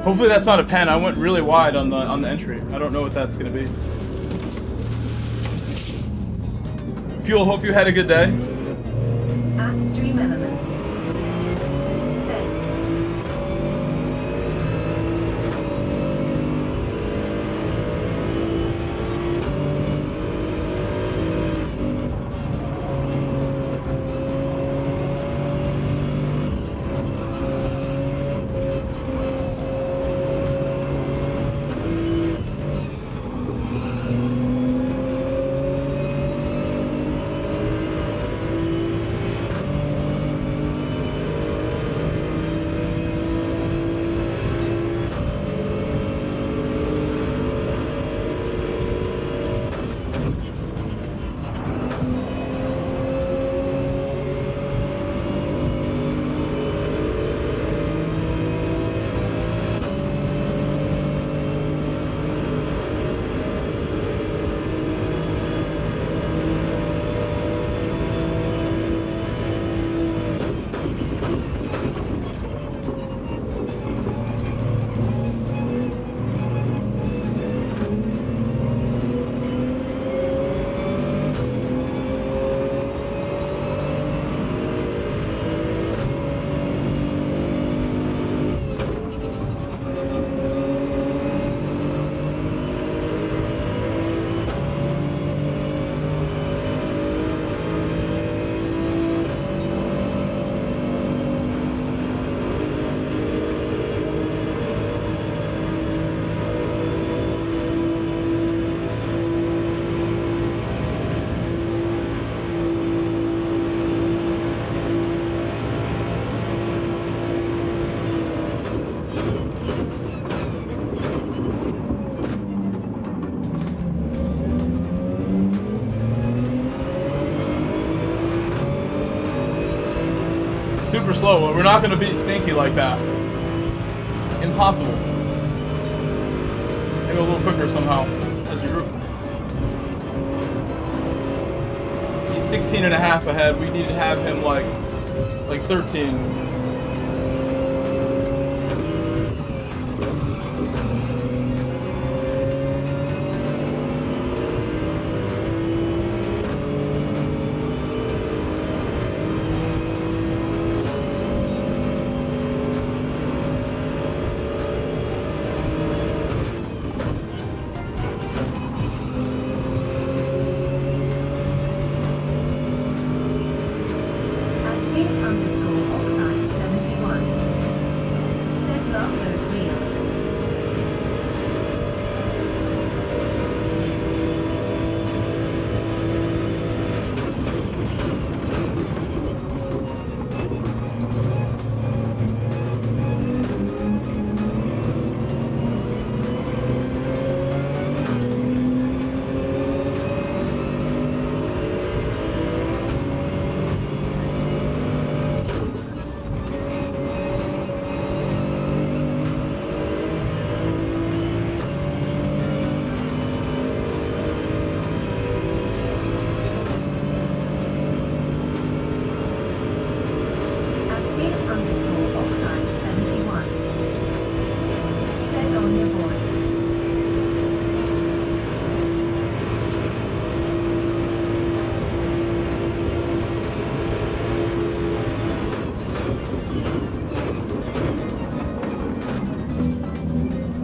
Hopefully that's not a pen. I went really wide on the entry. I don't know what that's gonna be. Fuel, hope you had a good day. Add stream elements. Set. Super slow. We're not gonna beat Stinky like that. Impossible. Maybe a little quicker somehow as a group. He's 16 and a half ahead. We need to have him like 13. _oxides.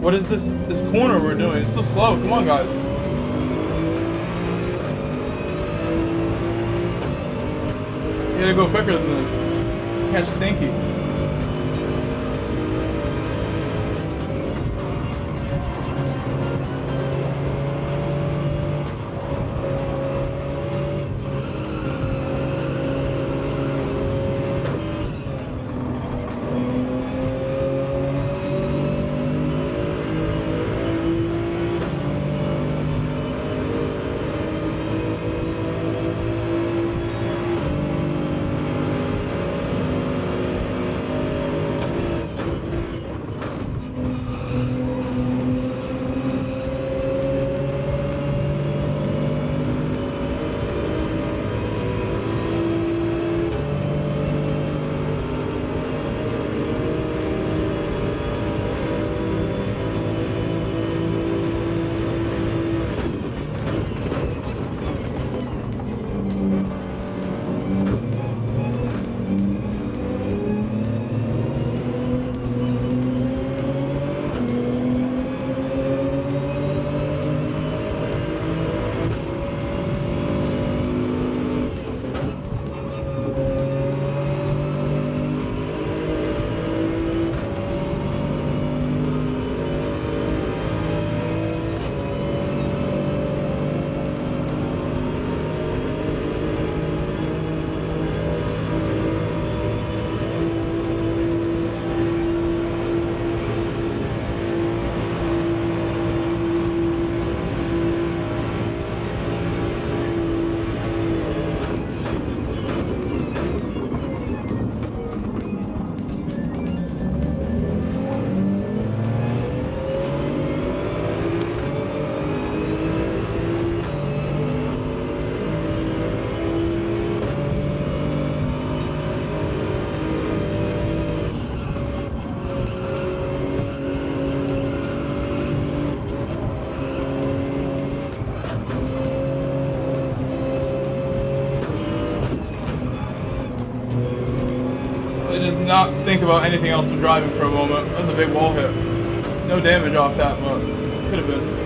What is this corner we're doing? It's so slow. Come on, guys. You gotta go quicker than this. Catch Stinky. Not think about anything else but driving for a moment. That was a big wall hit. No damage off that, but could have been.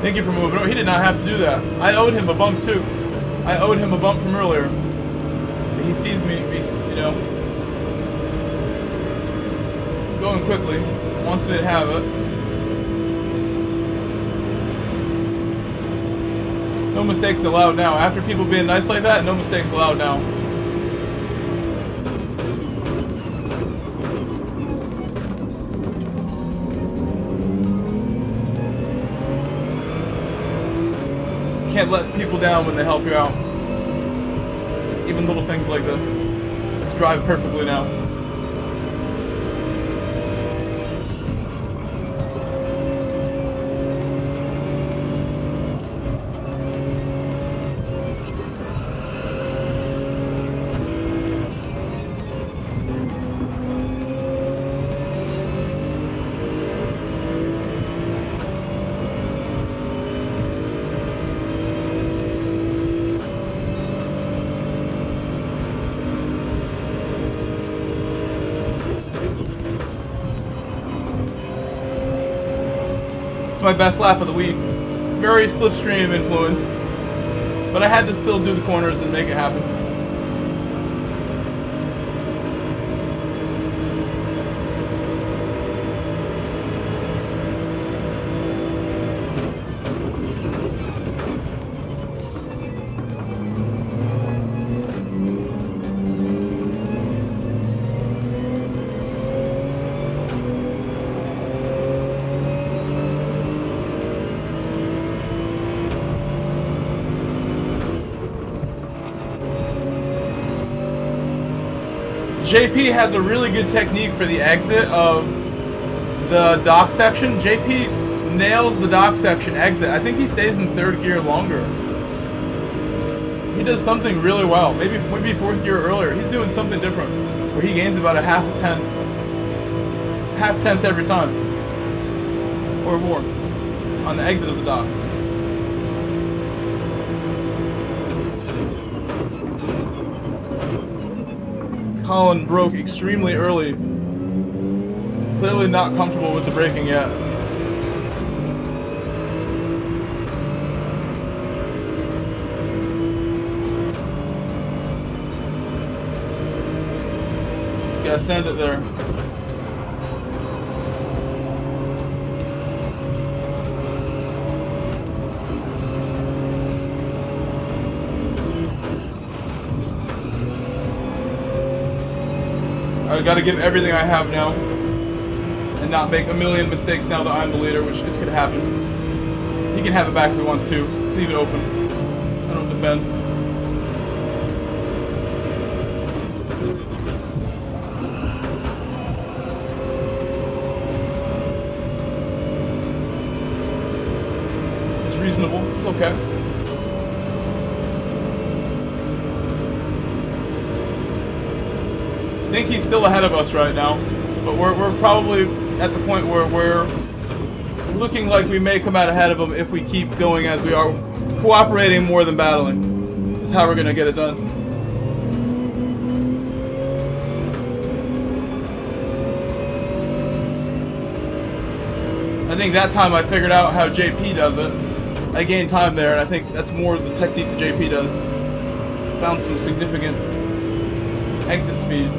Thank you for moving over. He did not have to do that. I owed him a bump too. I owed him a bump from earlier. He sees me, you know, going quickly. Wants me to have it. No mistakes allowed now. After people being nice like that, no mistakes allowed now. Can't let people down when they help you out. Even little things like this. Just drive perfectly now. My best lap of the week. Very slipstream influenced, but I had to still do the corners and make it happen. JP has a really good technique for the exit of the dock section. JP nails the dock section exit. I think he stays in 3rd gear longer. He does something really well. Maybe 4th gear earlier. He's doing something different where he gains about a half tenth every time or more on the exit of the docks. Colin broke extremely early. Clearly not comfortable with the braking yet. Gotta send it there. I gotta give everything I have now and not make a million mistakes now that I'm the leader, which is gonna happen. He can have it back if he wants to. Leave it open. I don't defend. It's reasonable. It's okay. I think he's still ahead of us right now, but we're probably at the point where we're looking like we may come out ahead of him if we keep going as we are. Cooperating more than battling is how we're gonna get it done. I think that time I figured out how JP does it. I gained time there, and I think that's more the technique that JP does. Found some significant exit speed.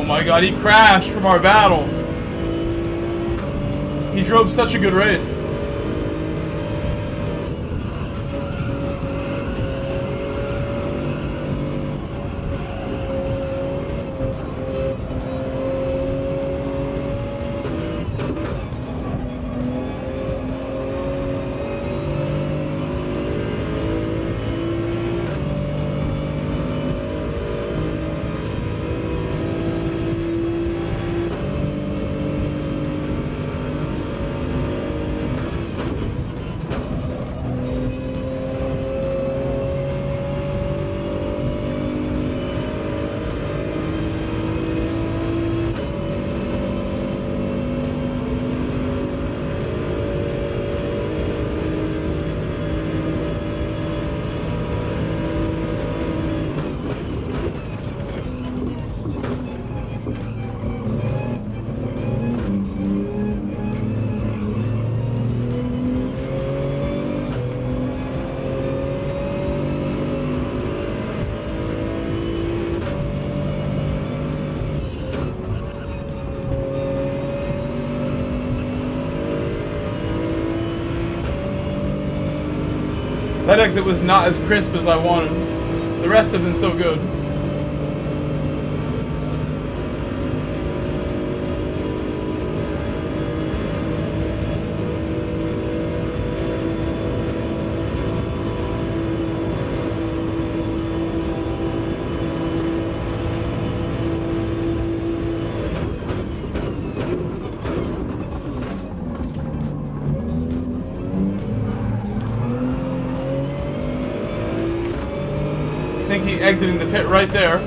my god, he crashed from our battle. He drove such a good race. That exit was not as crisp as I wanted. The rest have been so good. Sneaky exiting the pit right there.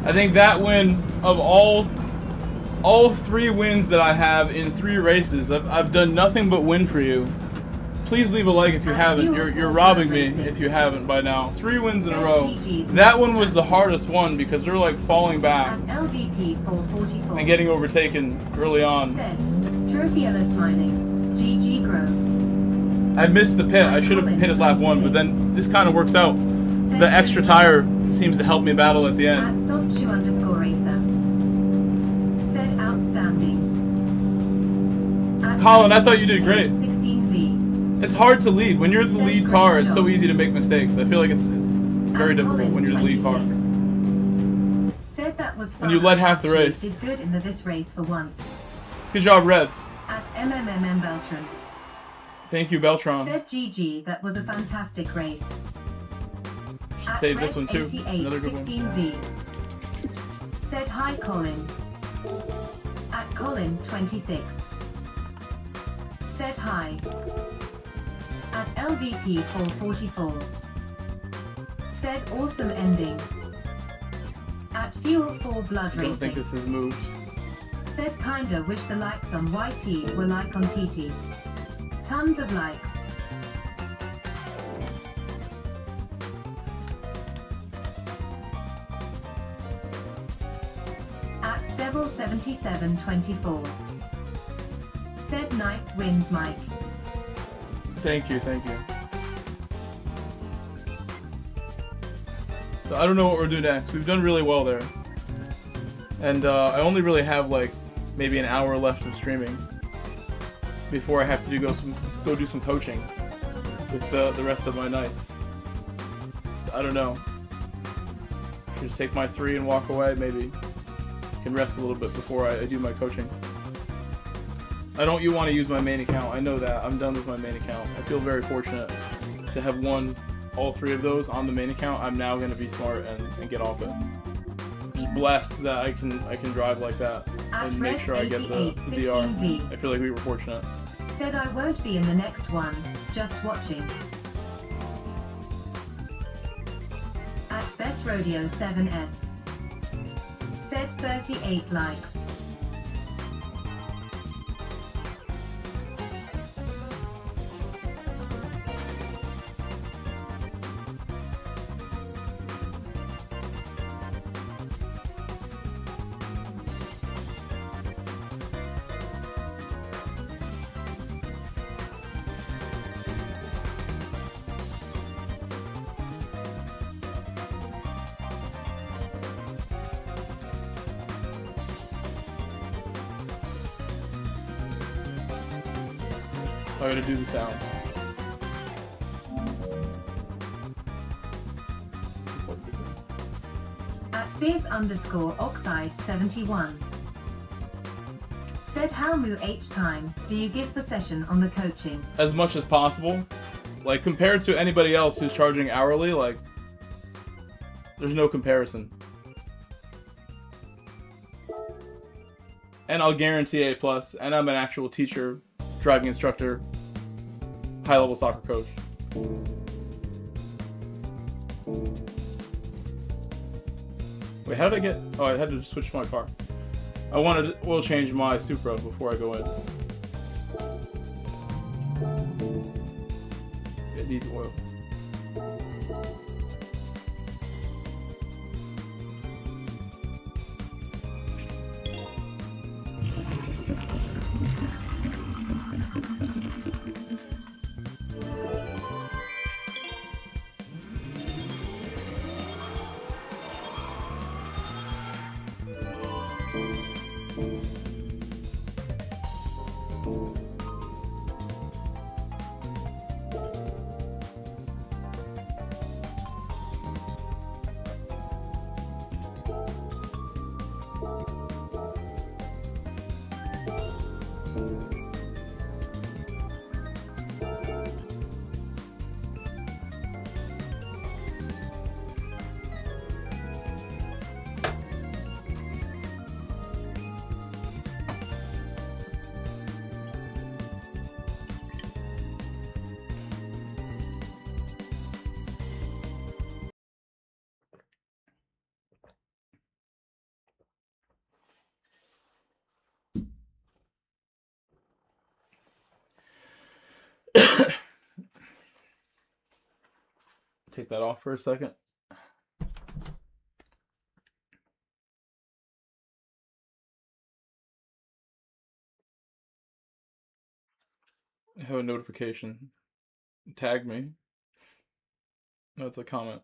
I think that win of all 3 wins that I have in 3 races, I've done nothing but win for you. Please leave a like if you haven't. You're robbing me if you haven't by now. 3 wins in a row. That one was the hardest one because they're like falling back and getting overtaken early on. I missed the pit. I should have hit at lap 1, but then this kind of works out. The extra tire seems to help me battle at the end. Said outstanding. Colin, I thought you did great. It's hard to lead. When you're the lead car, it's so easy to make mistakes. I feel like it's very difficult when you're the lead car. Said that was when you led half the race. Did good in this race for once. Good job, Red. At MMMM Beltran. Thank you, Beltron. Said GG, that was a fantastic race. Should save this one too. Another good one. Said hi, Colin. At Colin26. Said hi. At LVP444. Said awesome ending. At Fuel 4 Blood Racing. I don't think this has moved. Said kinda wish the likes on YT were like on TT. Tons of likes. At Stebble7724. Said nice wins, Mike. Thank you, thank you. So I don't know what we're doing next. We've done really well there. And I only really have like maybe an hour left of streaming before I have to go do some coaching with the rest of my nights. So I don't know. Should just take my 3 and walk away, maybe. Can rest a little bit before I do my coaching. I don't want to use my main account. I know that. I'm done with my main account. I feel very fortunate to have won all 3 of those on the main account. I'm now going to be smart and get off it. Just blessed that I can drive like that and make sure I get the DR. I feel like we were fortunate. Said I won't be in the next one, just watching. At Best Rodeo 7S. Said 38 likes. I gotta do the sound. At Fierce_Oxide 71. Said how mu H time do you give possession on the coaching? As much as possible. Like, compared to anybody else who's charging hourly, like, there's no comparison. And I'll guarantee A+, and I'm an actual teacher, driving instructor, high-level soccer coach. Wait, how did I get... Oh, I had to switch my car. I wanted to oil change my Supra before I go in. It needs oil. Take that off for a second. I have a notification. Tag me. No, it's a comment.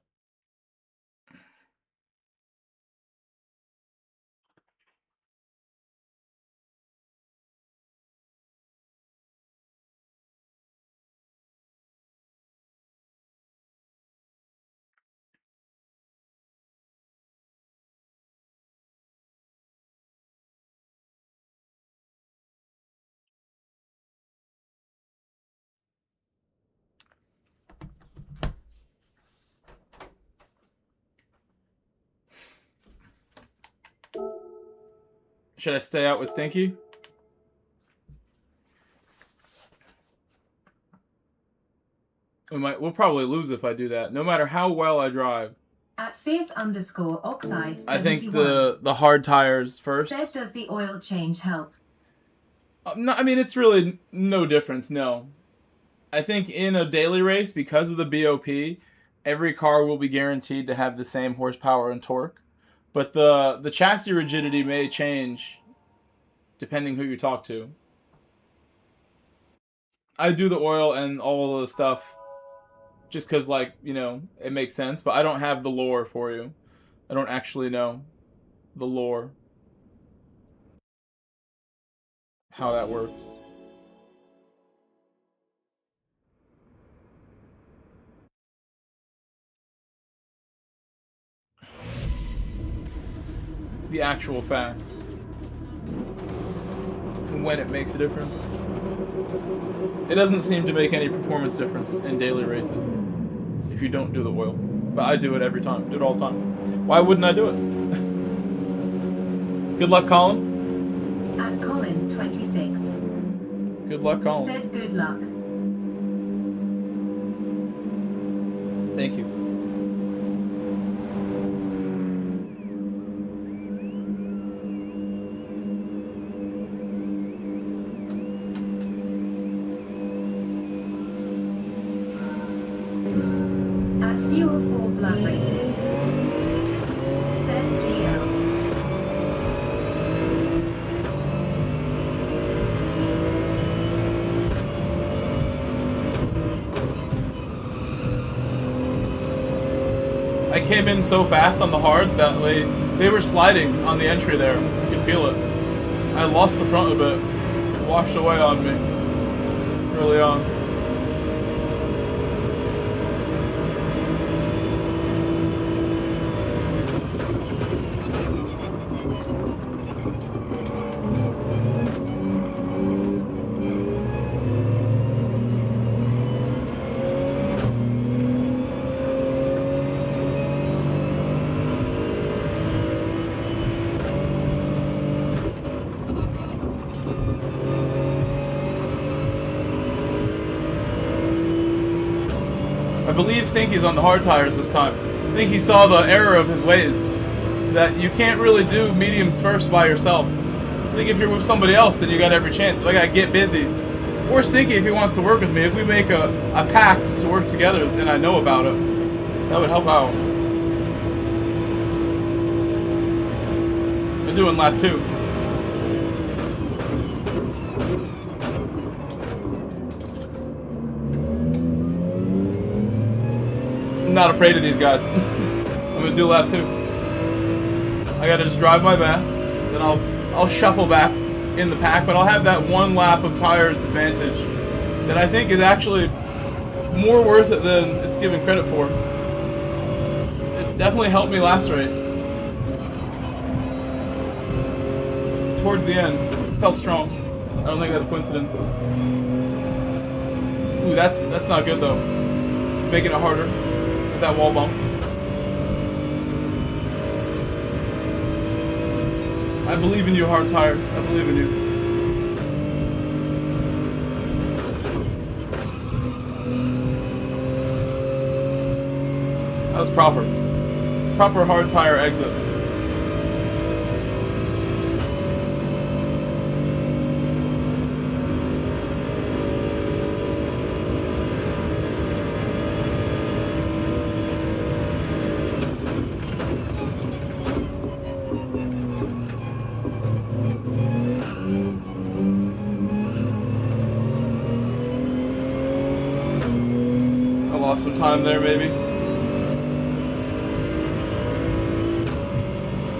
Should I stay out with Stinky? We'll probably lose if I do that, no matter how well I drive. At Fierce_Oxide 71. I think the hard tires first. Said does the oil change help? No, I mean, it's really no difference, no. I think in a daily race, because of the BOP, every car will be guaranteed to have the same horsepower and torque. But the chassis rigidity may change depending who you talk to. I do the oil and all of the stuff just because, like, you know, it makes sense. But I don't have the lore for you. I don't actually know the lore. How that works. The actual facts. And when it makes a difference. It doesn't seem to make any performance difference in daily races if you don't do the oil. But I do it every time. Do it all the time. Why wouldn't I do it? Good luck, Colin. At Colin 26. Good luck, Colin. Said good luck. Thank you. Fuel for blood racing. Said GL. I came in so fast on the hards that they were sliding on the entry there. You could feel it. I lost the front a bit. It washed away on me early on. I believe Stinky's on the hard tires this time. I think he saw the error of his ways. That you can't really do mediums first by yourself. I think if you're with somebody else, then you got every chance. If I gotta get busy, or Stinky if he wants to work with me, if we make a pact to work together and I know about it, that would help out. I'm doing lap 2. I'm not afraid of these guys. I'm gonna do lap 2. I gotta just drive my best, then I'll shuffle back in the pack, but I'll have that 1 lap of tires advantage that I think is actually more worth it than it's given credit for. It definitely helped me last race. Towards the end, felt strong. I don't think that's coincidence. Ooh, that's not good though. Making it harder. That wall bump. I believe in you, hard tires. I believe in you. That was proper. Proper hard tire exit. Lost some time there, maybe.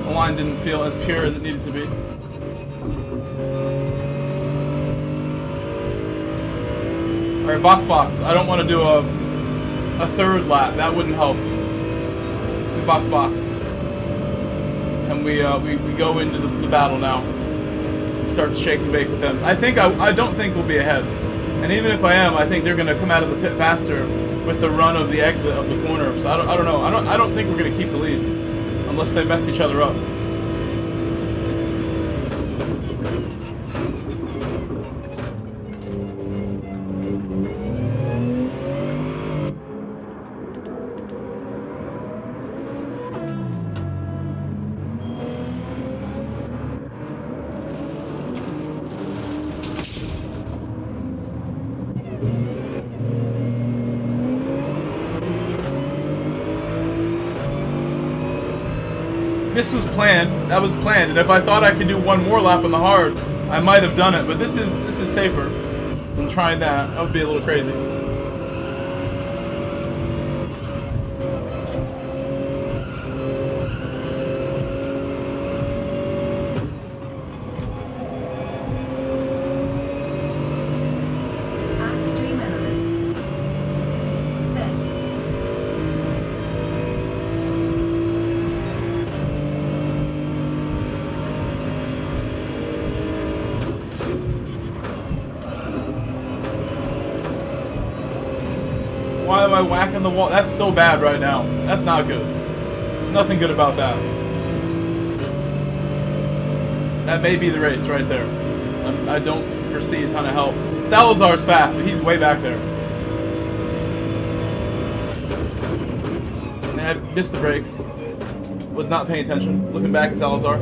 The line didn't feel as pure as it needed to be. Alright, box. I don't want to do a 3rd lap. That wouldn't help. We box. And we go into the battle now. We start to shake and bake with them. I don't think we'll be ahead. And even if I am, I think they're going to come out of the pit faster with the run of the exit of the corner. So I don't know. I don't think we're going to keep the lead unless they mess each other up. This was planned. That was planned. And if I thought I could do 1 more lap on the hard, I might have done it. But this is safer than trying that. That would be a little crazy. Add stream elements. Set. Why am I whacking the wall? That's so bad right now. That's not good. Nothing good about that. That may be the race right there. I don't foresee a ton of help. Salazar's fast, but he's way back there. And I missed the brakes. Was not paying attention. Looking back at Salazar.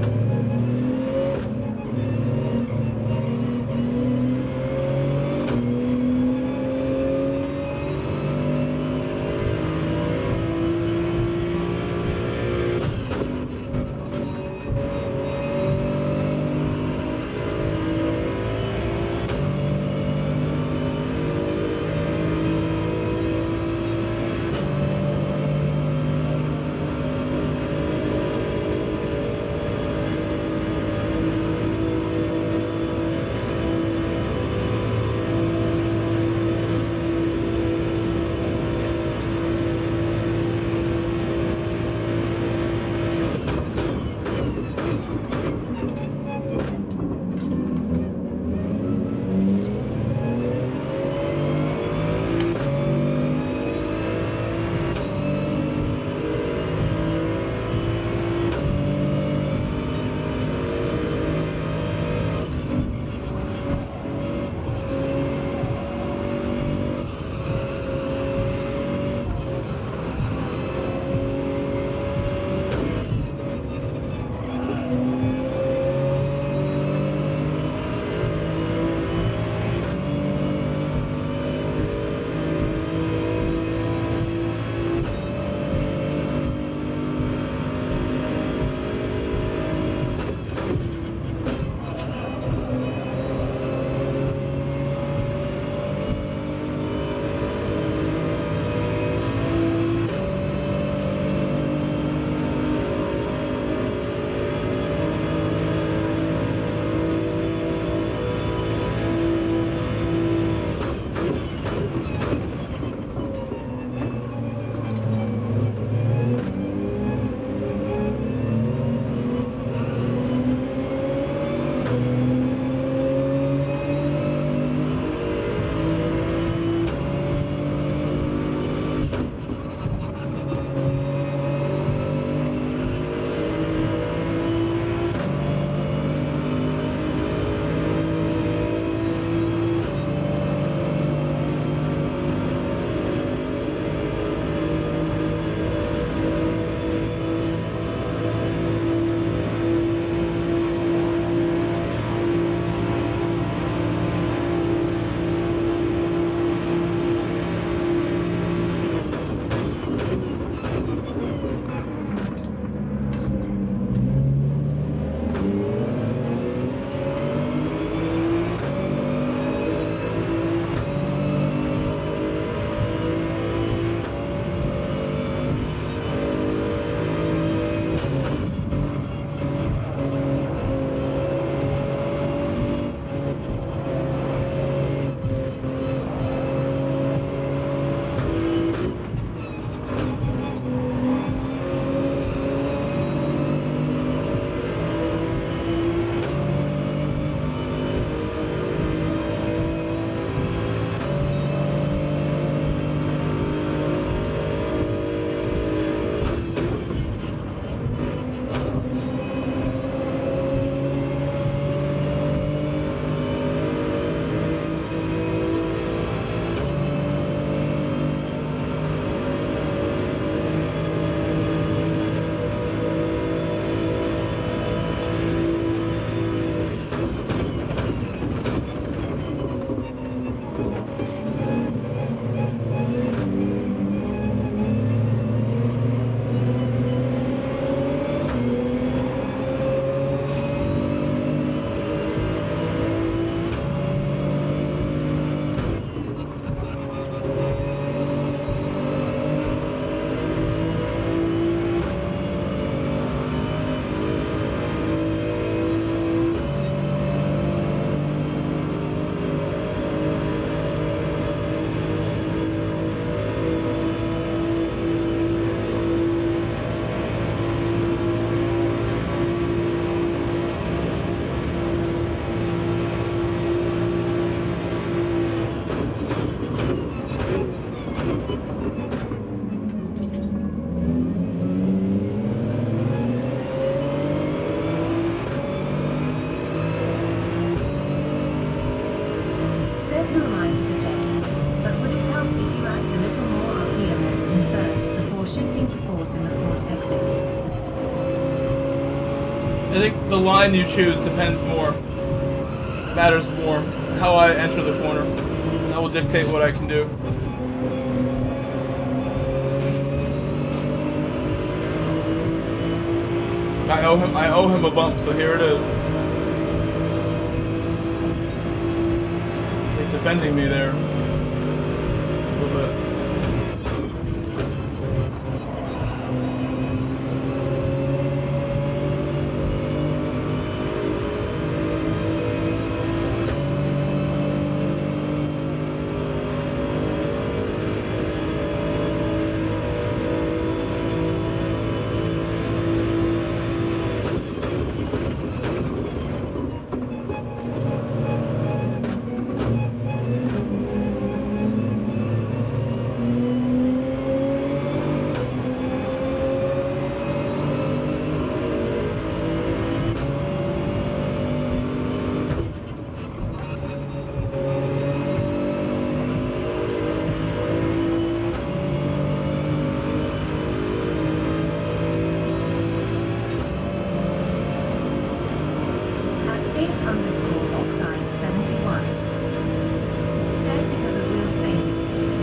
Said who am I to suggest? But would it help if you added a little more RPMs in third before shifting to fourth in the port exit? I think the line you choose depends more, matters more. How I enter the corner, that will dictate what I can do. I owe him a bump, so here it is. He's like defending me there a little bit.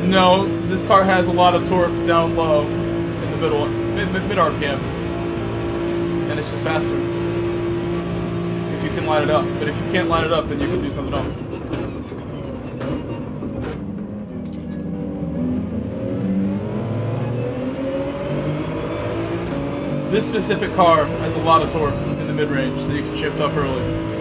No, because this car has a lot of torque down low in the middle, mid RPM, and it's just faster if you can line it up. But if you can't line it up, then you can do something else. This specific car has a lot of torque in the mid-range, so you can shift up early.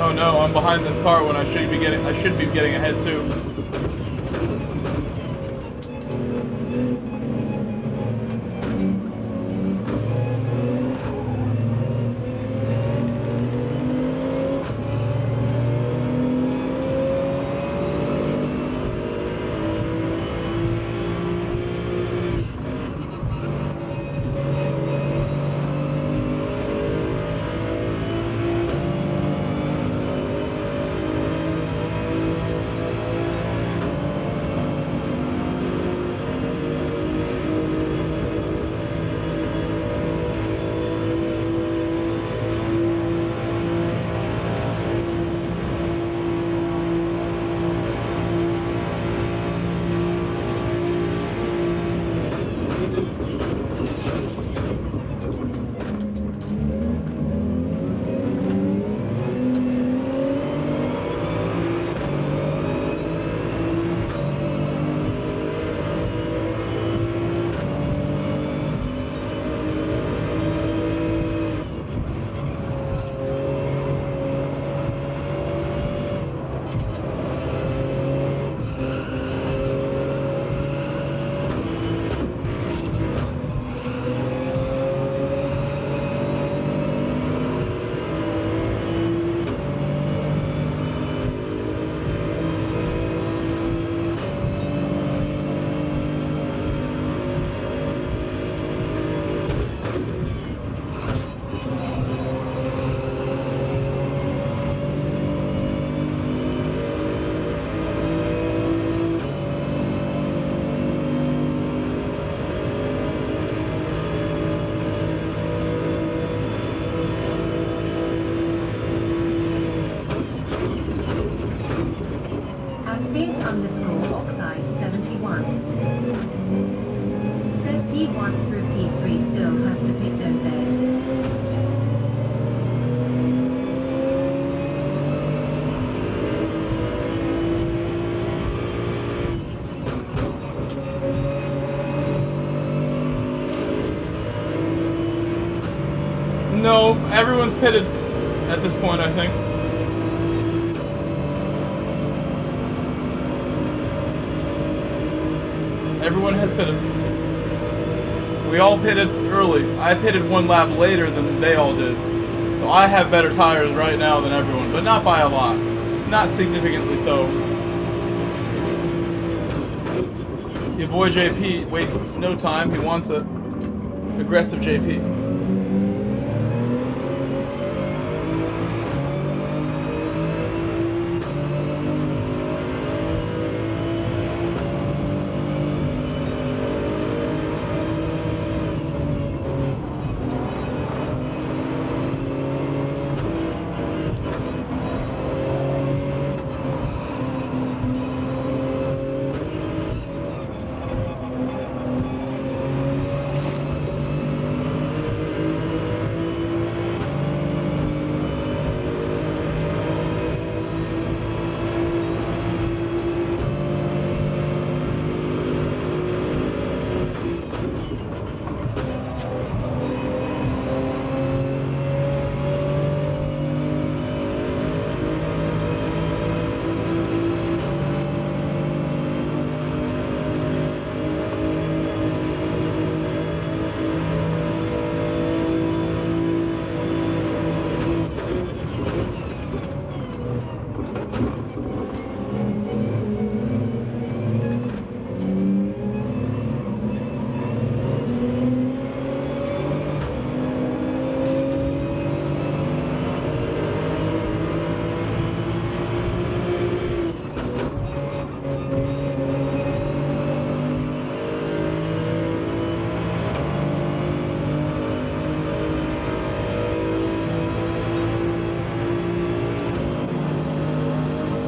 Oh no, I'm behind this car when I should be getting ahead too. Fierce_Oxide71. Said P1 through P3 still has to pick, don't they? No, everyone's pitted at this point, I think. Everyone has pitted. We all pitted early. I pitted one lap later than they all did. So I have better tires right now than everyone, but not by a lot. Not significantly so. Your boy JP wastes no time. He wants a aggressive JP.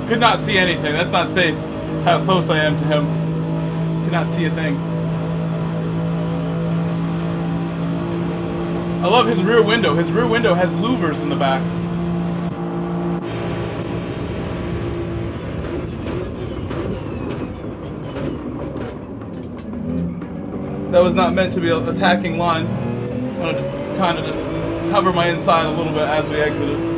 Could not see anything. That's not safe. How close I am to him. Could not see a thing. I love his rear window. His rear window has louvers in the back. That was not meant to be an attacking line. I wanted to kind of just cover my inside a little bit as we exited.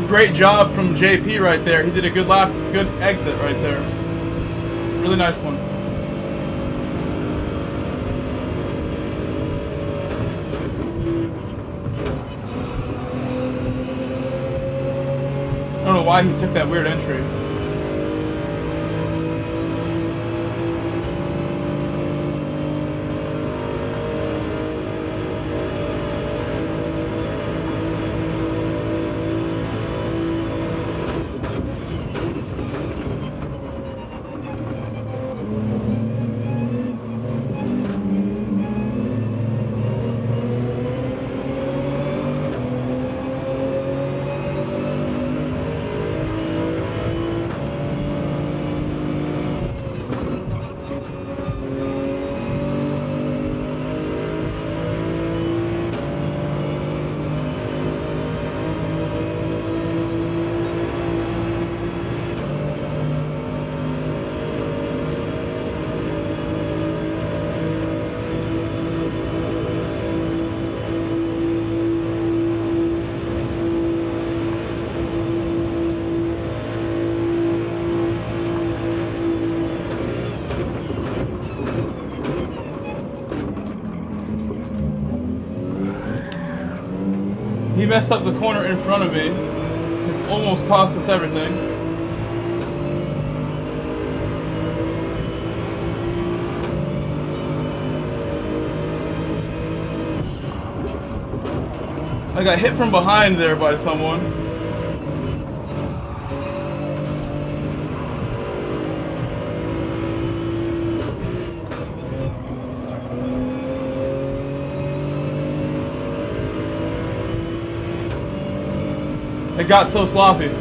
Great job from JP right there. He did a good lap, good exit right there. Really nice one. I don't know why he took that weird entry. He messed up the corner in front of me. It's almost cost us everything. I got hit from behind there by someone. It got so sloppy.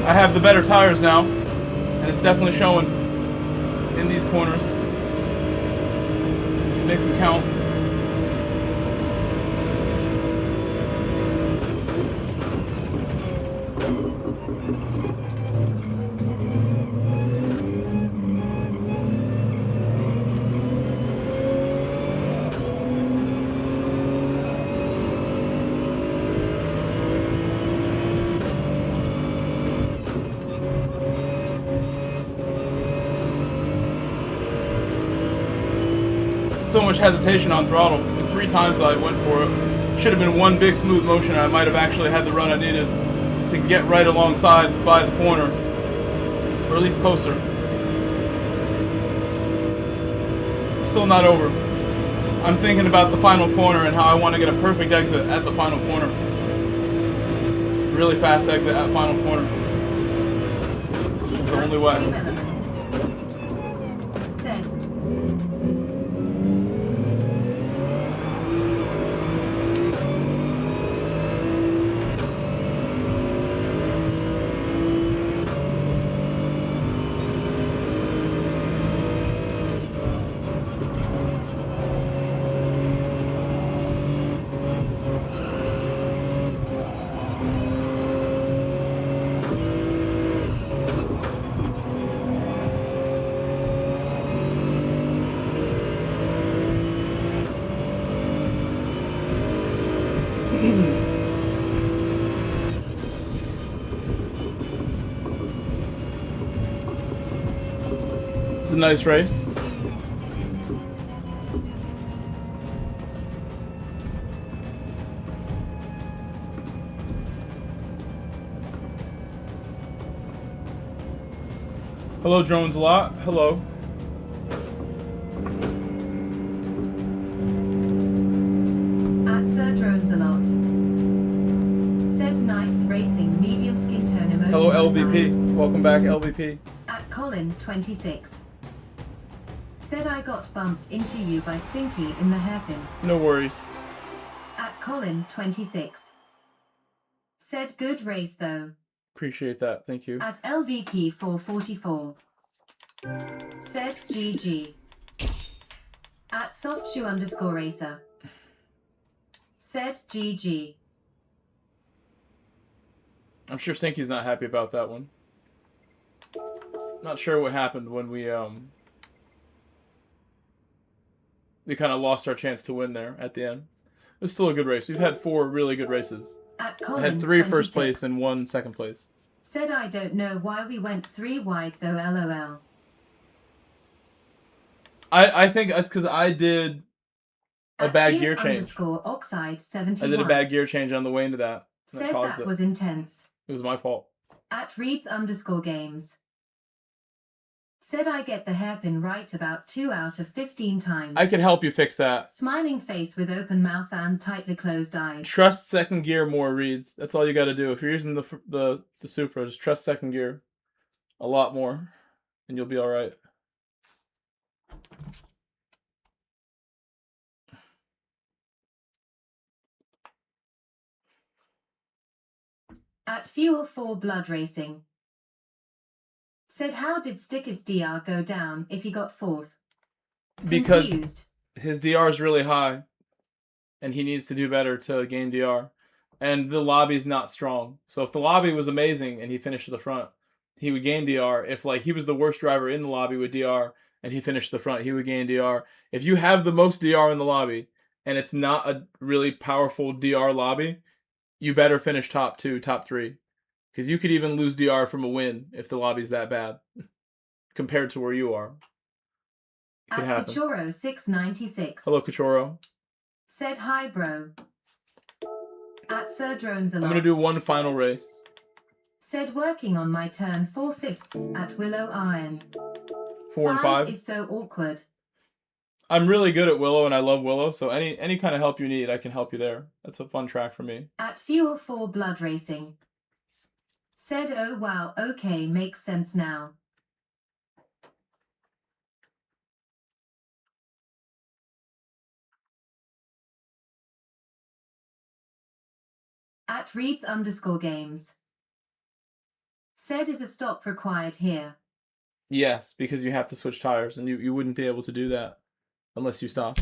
I have the better tires now, and it's definitely showing in these corners. Make them count. So much hesitation on throttle. Like 3 times I went for it. Should have been one big smooth motion. I might have actually had the run I needed to get right alongside by the corner, or at least closer. Still not over. I'm thinking about the final corner and how I want to get a perfect exit at the final corner. Really fast exit at final corner. It's the only way. It's a nice race. Hello, Drones a lot. Hello. At Sir Drones a lot. Said nice racing, medium skin tone emoji. Hello, LVP. Welcome back, LVP. At Colin 26. Said I got bumped into you by Stinky in the hairpin. No worries. At Colin 26. Said good race though. Appreciate that. Thank you. At LVP 444. Said GG. At softshoe_racer. Said GG. I'm sure Stinky's not happy about that one. Not sure what happened when we kind of lost our chance to win there at the end. It was still a good race. We've had 4 really good races. At Colin I had 3 26. first place and 1 second place. Said I don't know why we went 3 wide though, lol. I think it's because I did a bad gear change. Oxide 71. I did a bad gear change on the way into that. Said that was intense. It was my fault. At Reeds_games. Said I get the hairpin right about 2 out of 15 times. I can help you fix that. Smiling face with open mouth and tightly closed eyes. Trust second gear more, Reeds. That's all you got to do. If you're using the Supra, just trust second gear a lot more, and you'll be all right. At Fuel 4 Blood Racing. Said how did Sticker's DR go down if he got 4th? Because Confused. his DR is really high, and he needs to do better to gain DR. And the lobby's not strong. So if the lobby was amazing and he finished at the front, he would gain DR. If like he was the worst driver in the lobby with DR and he finished at the front, he would gain DR. If you have the most DR in the lobby and it's not a really powerful DR lobby, you better finish top 2, top 3. Because you could even lose DR from a win if the lobby's that bad compared to where you are. It could happen. Cachorro 696. Hello, Cachorro. Said hi, bro. At Sir Drones a I'm lot. gonna do one final race. Said working on my turn 4/5 at Willow Iron. 4 and 5 is so awkward. I'm really good at Willow and I love Willow, so any kind of help you need, I can help you there. That's a fun track for me. At Fuel 4 Blood Racing. Said oh wow, okay, makes sense now. At Reeds_games. Said is a stop required here. Yes, because you have to switch tires, and you wouldn't be able to do that unless you stop.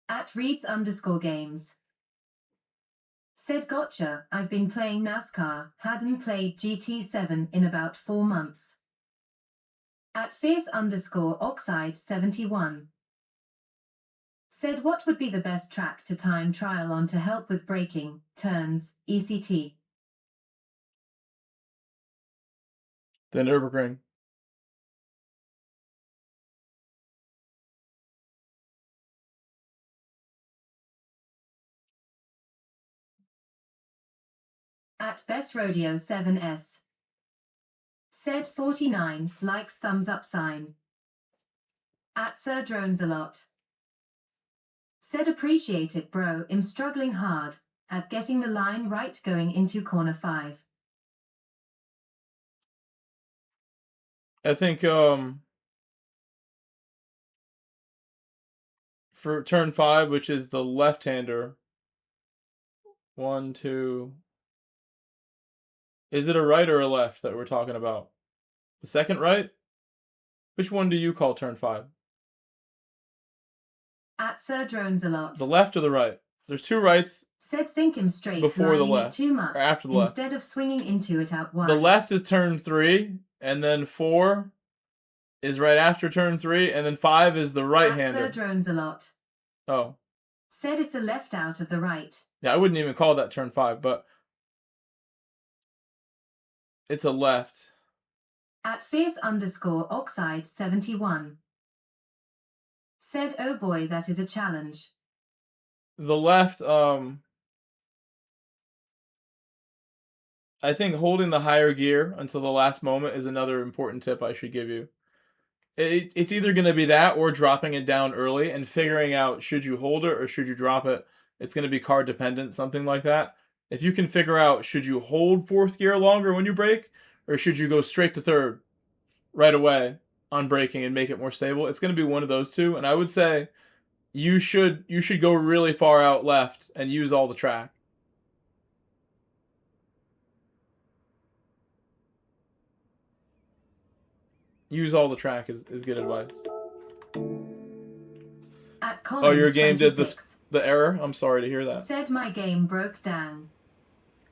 At Reeds_games. Said gotcha, I've been playing NASCAR, hadn't played GT7 in about 4 months. At Fierce_Oxide 71. Said what would be the best track to time trial on to help with braking, turns, ECT. The Nürburgring. At Best Rodeo 7S. Said 49, likes thumbs up sign. At Sir Drones a lot. Said appreciate it bro, I'm struggling hard at getting the line right going into corner 5. I think for turn 5, which is the left-hander. 1, 2. Is it a right or a left that we're talking about? The second right? Which one do you call turn 5? At Sir Drones a lot. The left or the right? There's 2 rights. Said think him straight Before the lining it left, too much or after the left. instead of swinging into it out wide. The left is turn 3, and then 4 is right after turn 3, and then 5 is the right-hander. At Sir Drones a lot. Oh. Said it's a left out of the right. Yeah, I wouldn't even call that turn 5, but it's a left. At Fierce_Oxide 71. Said oh boy, that is a challenge. The left, I think holding the higher gear until the last moment is another important tip I should give you. It's either going to be that or dropping it down early and figuring out should you hold it or should you drop it. It's going to be car dependent, something like that. If you can figure out should you hold 4th gear longer when you brake or should you go straight to 3rd right away on braking and make it more stable, it's going to be one of those two. And I would say you should go really far out left and use all the track. Use all the track is good advice. At Colin, oh, your game 26. did the error? I'm sorry to hear that. Said my game broke down.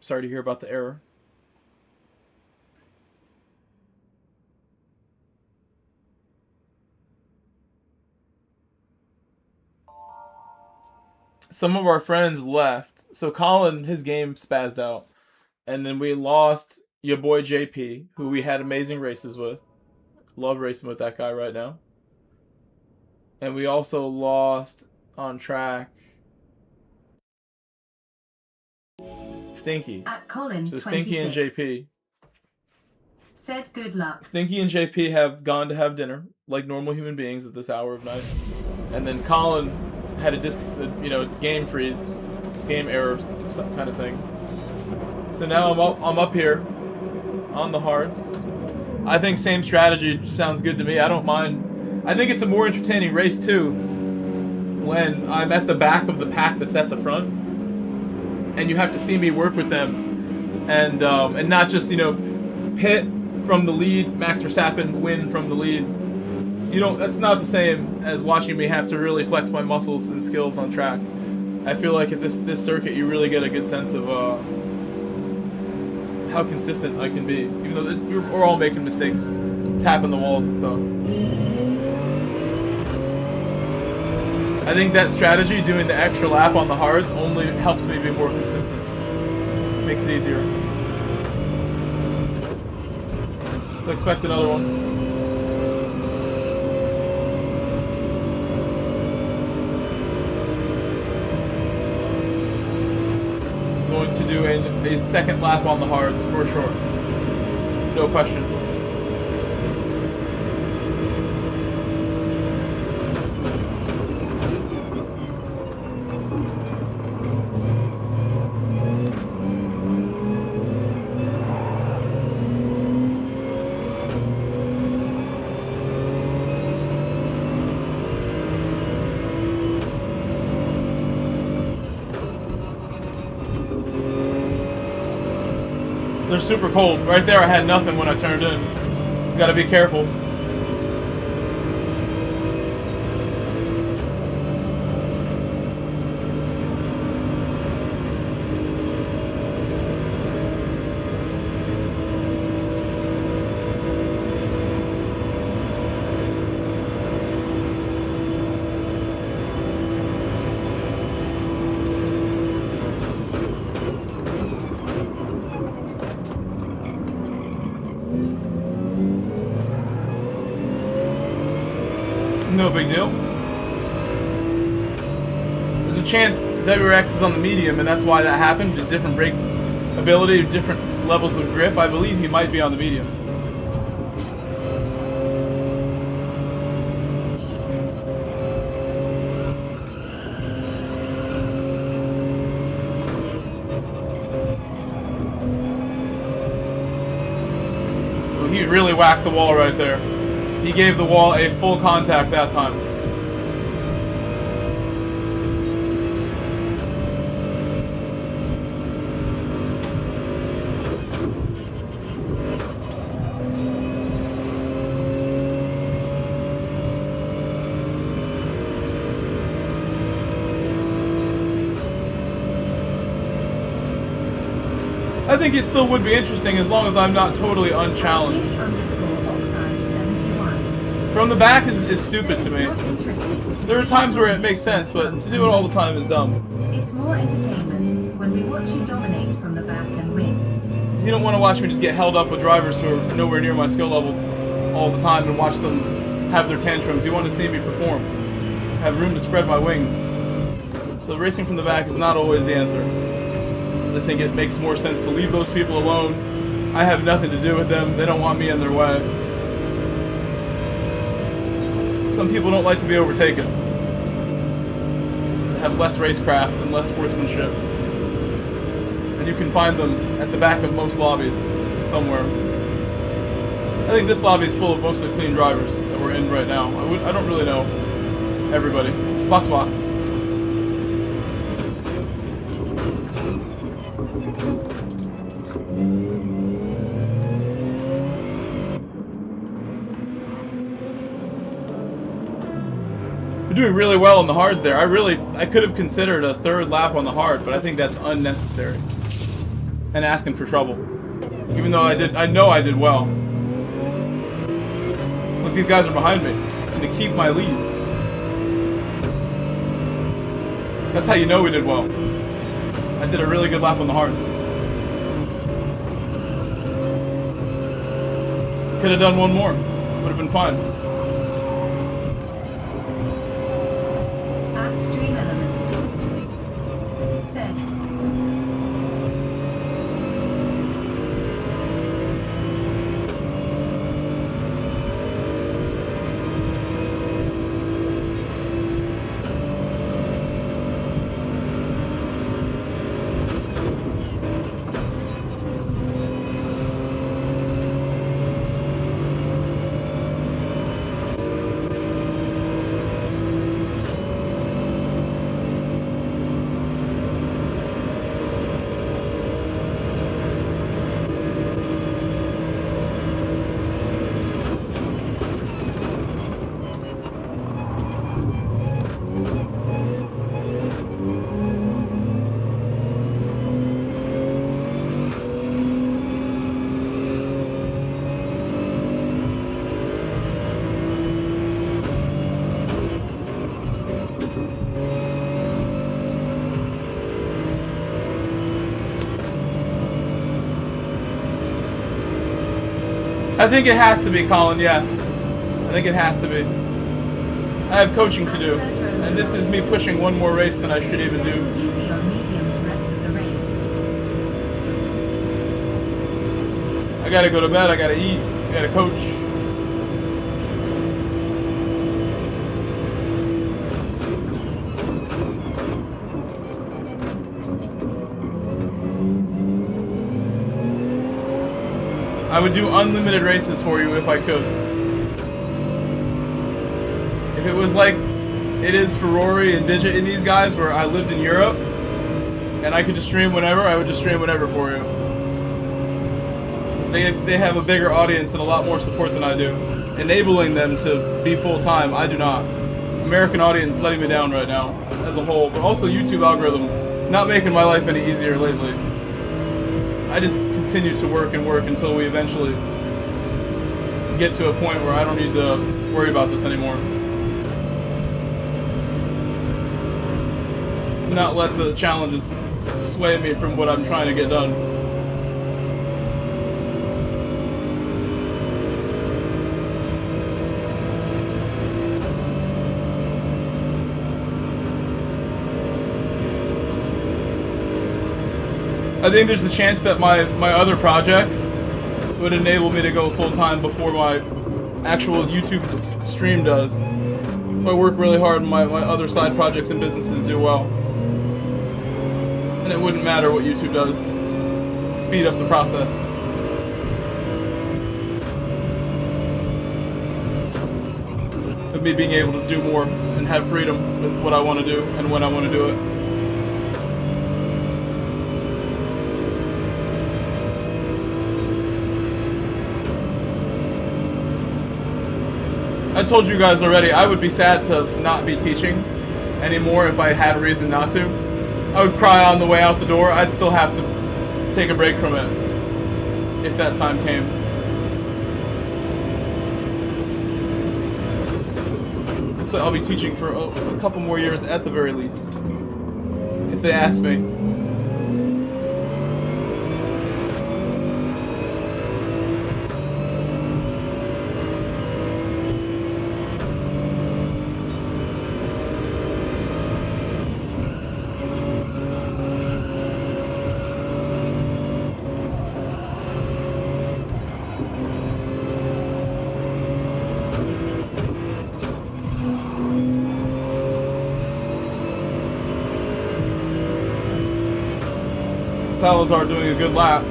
Sorry to hear about the error. Some of our friends left. So Colin, his game spazzed out. And then we lost your boy JP, who we had amazing races with. Love racing with that guy right now. And we also lost on track Stinky. At Colin, so 26. Stinky and JP. Said good luck. Stinky and JP have gone to have dinner like normal human beings at this hour of night. And then Colin had a game freeze, game error kind of thing. So now I'm up here on the hearts. I think same strategy sounds good to me. I don't mind. I think it's a more entertaining race too. when I'm at the back of the pack that's at the front, and you have to see me work with them, and not just, you know, pit from the lead, Max Verstappen win from the lead. You know, that's not the same as watching me have to really flex my muscles and skills on track. I feel like at this circuit, you really get a good sense of how consistent I can be, even though we're all making mistakes, tapping the walls and stuff. I think that strategy, doing the extra lap on the hards, only helps me be more consistent. Makes it easier. So expect another one. Going to do a second lap on the hards for sure. No question. They're super cold. Right there I had nothing when I turned in. You gotta be careful. No big deal. There's a chance WRX is on the medium, and that's why that happened. Just different brake ability, different levels of grip. I believe he might be on the medium. Well, he really whacked the wall right there. He gave the wall a full contact that time. I think it still would be interesting as long as I'm not totally unchallenged. From the back is stupid to me. There are times where it makes sense, but to do it all the time is dumb. It's more entertainment when we watch you dominate from the back and win. You don't want to watch me just get held up with drivers who are nowhere near my skill level all the time and watch them have their tantrums. You want to see me perform. Have room to spread my wings. So racing from the back is not always the answer. I think it makes more sense to leave those people alone. I have nothing to do with them. They don't want me in their way. Some people don't like to be overtaken. They have less racecraft and less sportsmanship. And you can find them at the back of most lobbies, somewhere. I think this lobby is full of mostly clean drivers that we're in right now. I don't really know everybody. Box. Doing really well on the hards there. I could have considered a third lap on the hard, but I think that's unnecessary and asking for trouble. Even though I know I did well. Look, these guys are behind me, and to keep my lead. That's how you know we did well. I did a really good lap on the hards. Could have done one more. Would have been fine. Stream elements. Set. I think it has to be, Colin, yes. I think it has to be. I have coaching to do, and this is me pushing one more race than I should even do. Will you be on mediums rest of the race? I gotta go to bed, I gotta eat, I gotta coach. I would do unlimited races for you if I could. If it was like it is for Rory and Digit and these guys where I lived in Europe and I could just stream whenever, I would just stream whenever for you. Because they have a bigger audience and a lot more support than I do. Enabling them to be full-time, I do not. American audience letting me down right now as a whole, but also YouTube algorithm not making my life any easier lately. I just continue to work and work until we eventually get to a point where I don't need to worry about this anymore. Not let the challenges sway me from what I'm trying to get done. I think there's a chance that my other projects would enable me to go full-time before my actual YouTube stream does. If I work really hard and my other side projects and businesses do well. And it wouldn't matter what YouTube does. Speed up the process. Of me being able to do more and have freedom with what I want to do and when I want to do it. I told you guys already, I would be sad to not be teaching anymore if I had a reason not to. I would cry on the way out the door. I'd still have to take a break from it if that time came. So I'll be teaching for a couple more years at the very least, if they ask me. Salazar doing a good lap.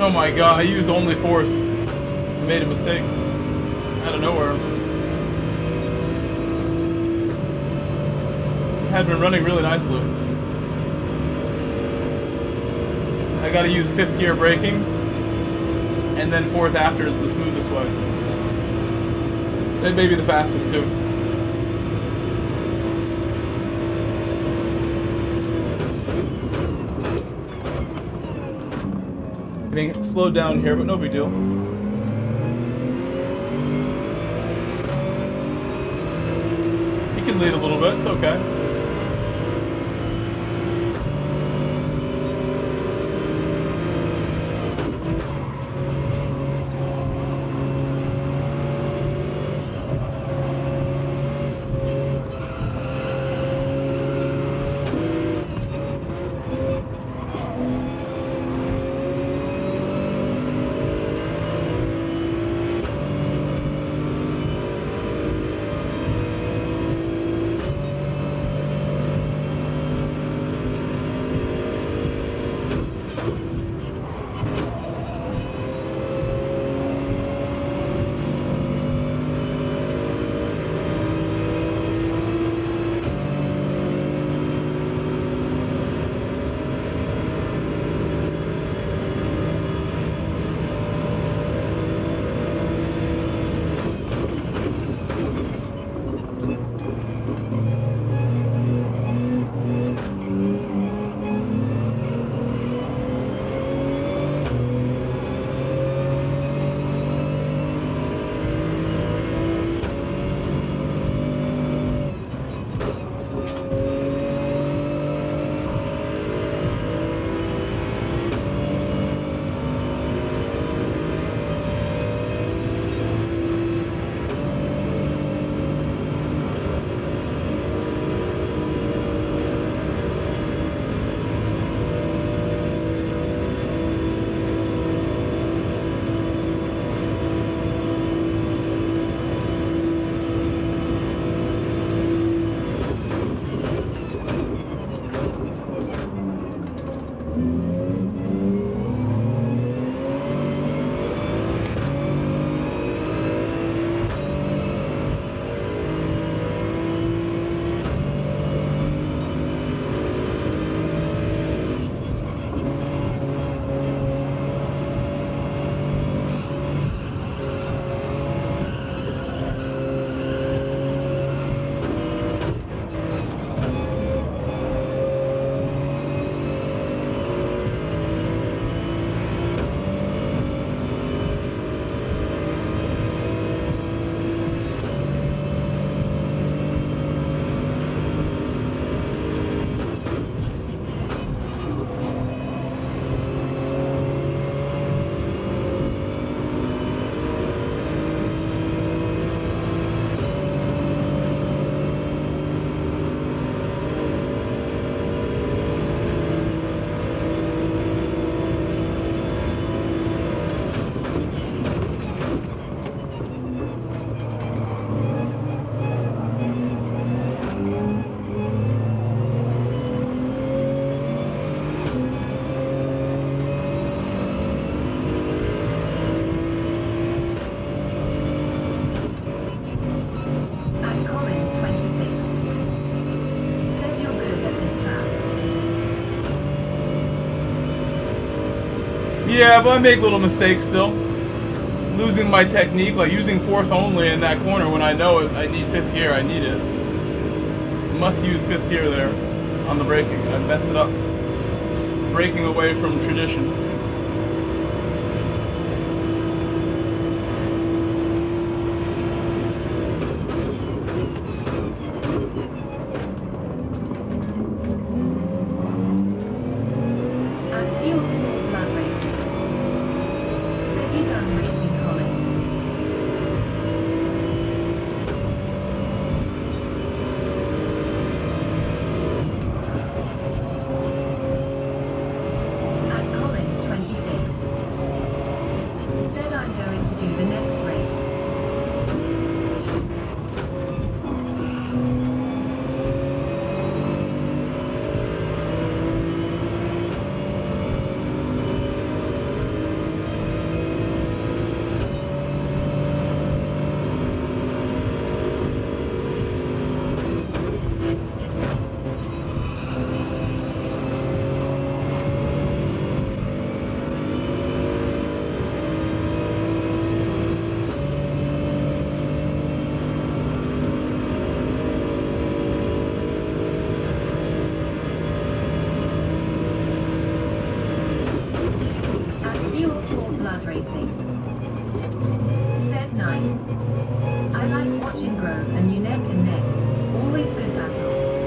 Oh my god, I used only fourth. I made a mistake. Out of nowhere. Had been running really nicely. I gotta use fifth gear braking, and then fourth after is the smoothest way. It may be the fastest too. Getting slowed down here, but no big deal. You can lead a little bit, it's okay. Yeah, but I make little mistakes still. Losing my technique, like using fourth only in that corner when I know it, I need fifth gear, I need it. Must use fifth gear there on the braking. I messed it up. Just breaking away from tradition. Fuel for blood racing. Said nice. I like watching Grove and you neck and neck. Always good battles.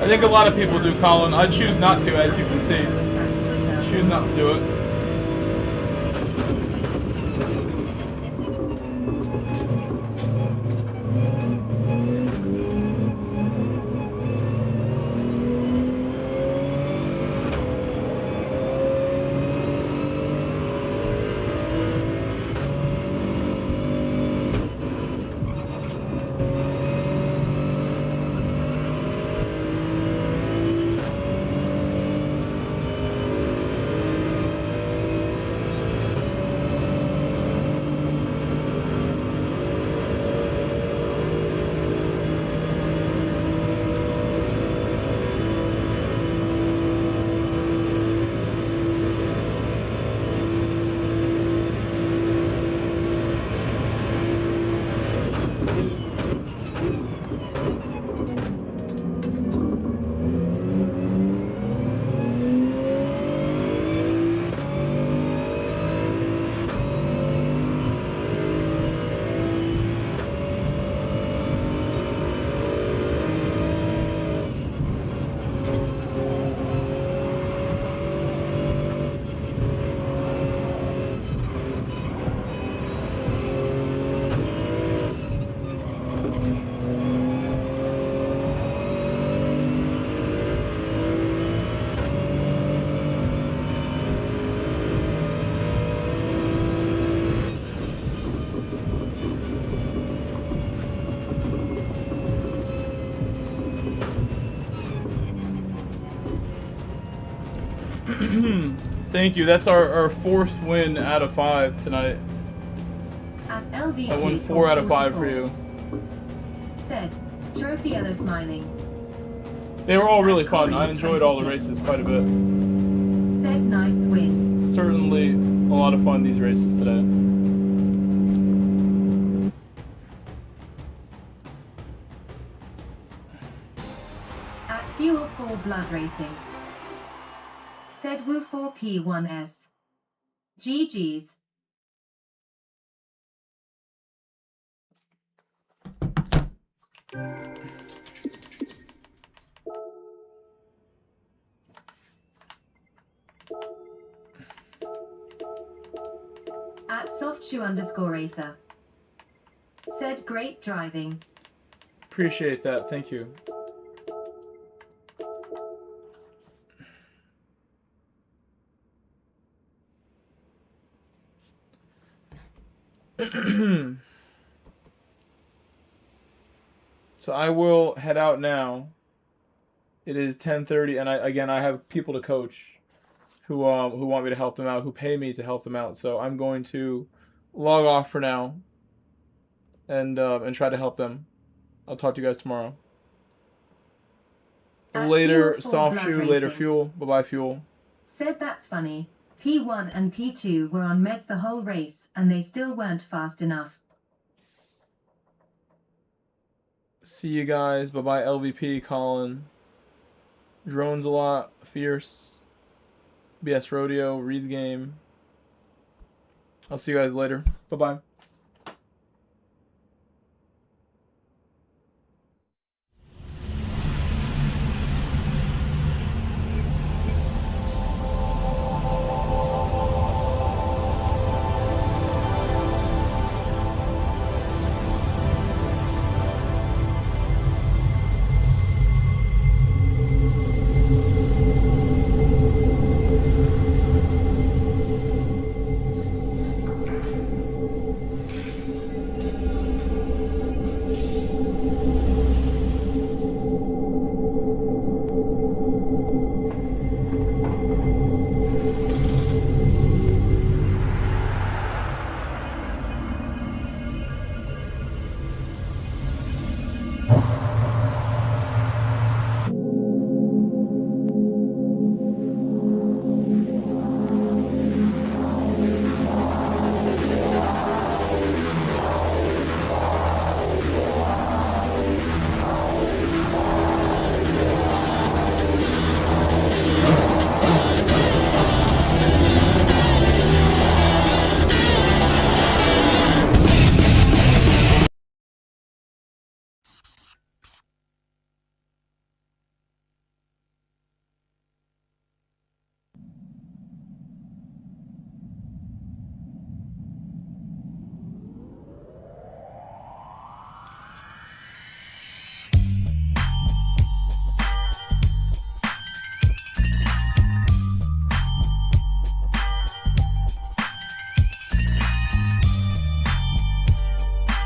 I think a lot of people do, Colin. I choose not to, as you can see. Choose not to do it. Thank you. That's our 4th win out of 5 tonight. At LVP I won 4 out of 5 for you. Said, Trophy Yellow smiling. They were all really fun. I enjoyed all the races quite a bit. Said nice win. Certainly a lot of fun these races today. At Fuel 4 Blood Racing. Said Woo4P1S. GG's. At SoftShoe_racer. Said great driving. Appreciate that. Thank you. So I will head out now. It is 10:30, and I have people to coach who want me to help them out, who pay me to help them out. So I'm going to log off for now and try to help them. I'll talk to you guys tomorrow. Later, soft shoe. Later, fuel. Bye bye, fuel. Said that's funny. P1 and P2 were on meds the whole race, and they still weren't fast enough. See you guys. Bye bye, LVP, Colin. Drones a lot. Fierce. BS Rodeo. Reed's game. I'll see you guys later. Bye bye.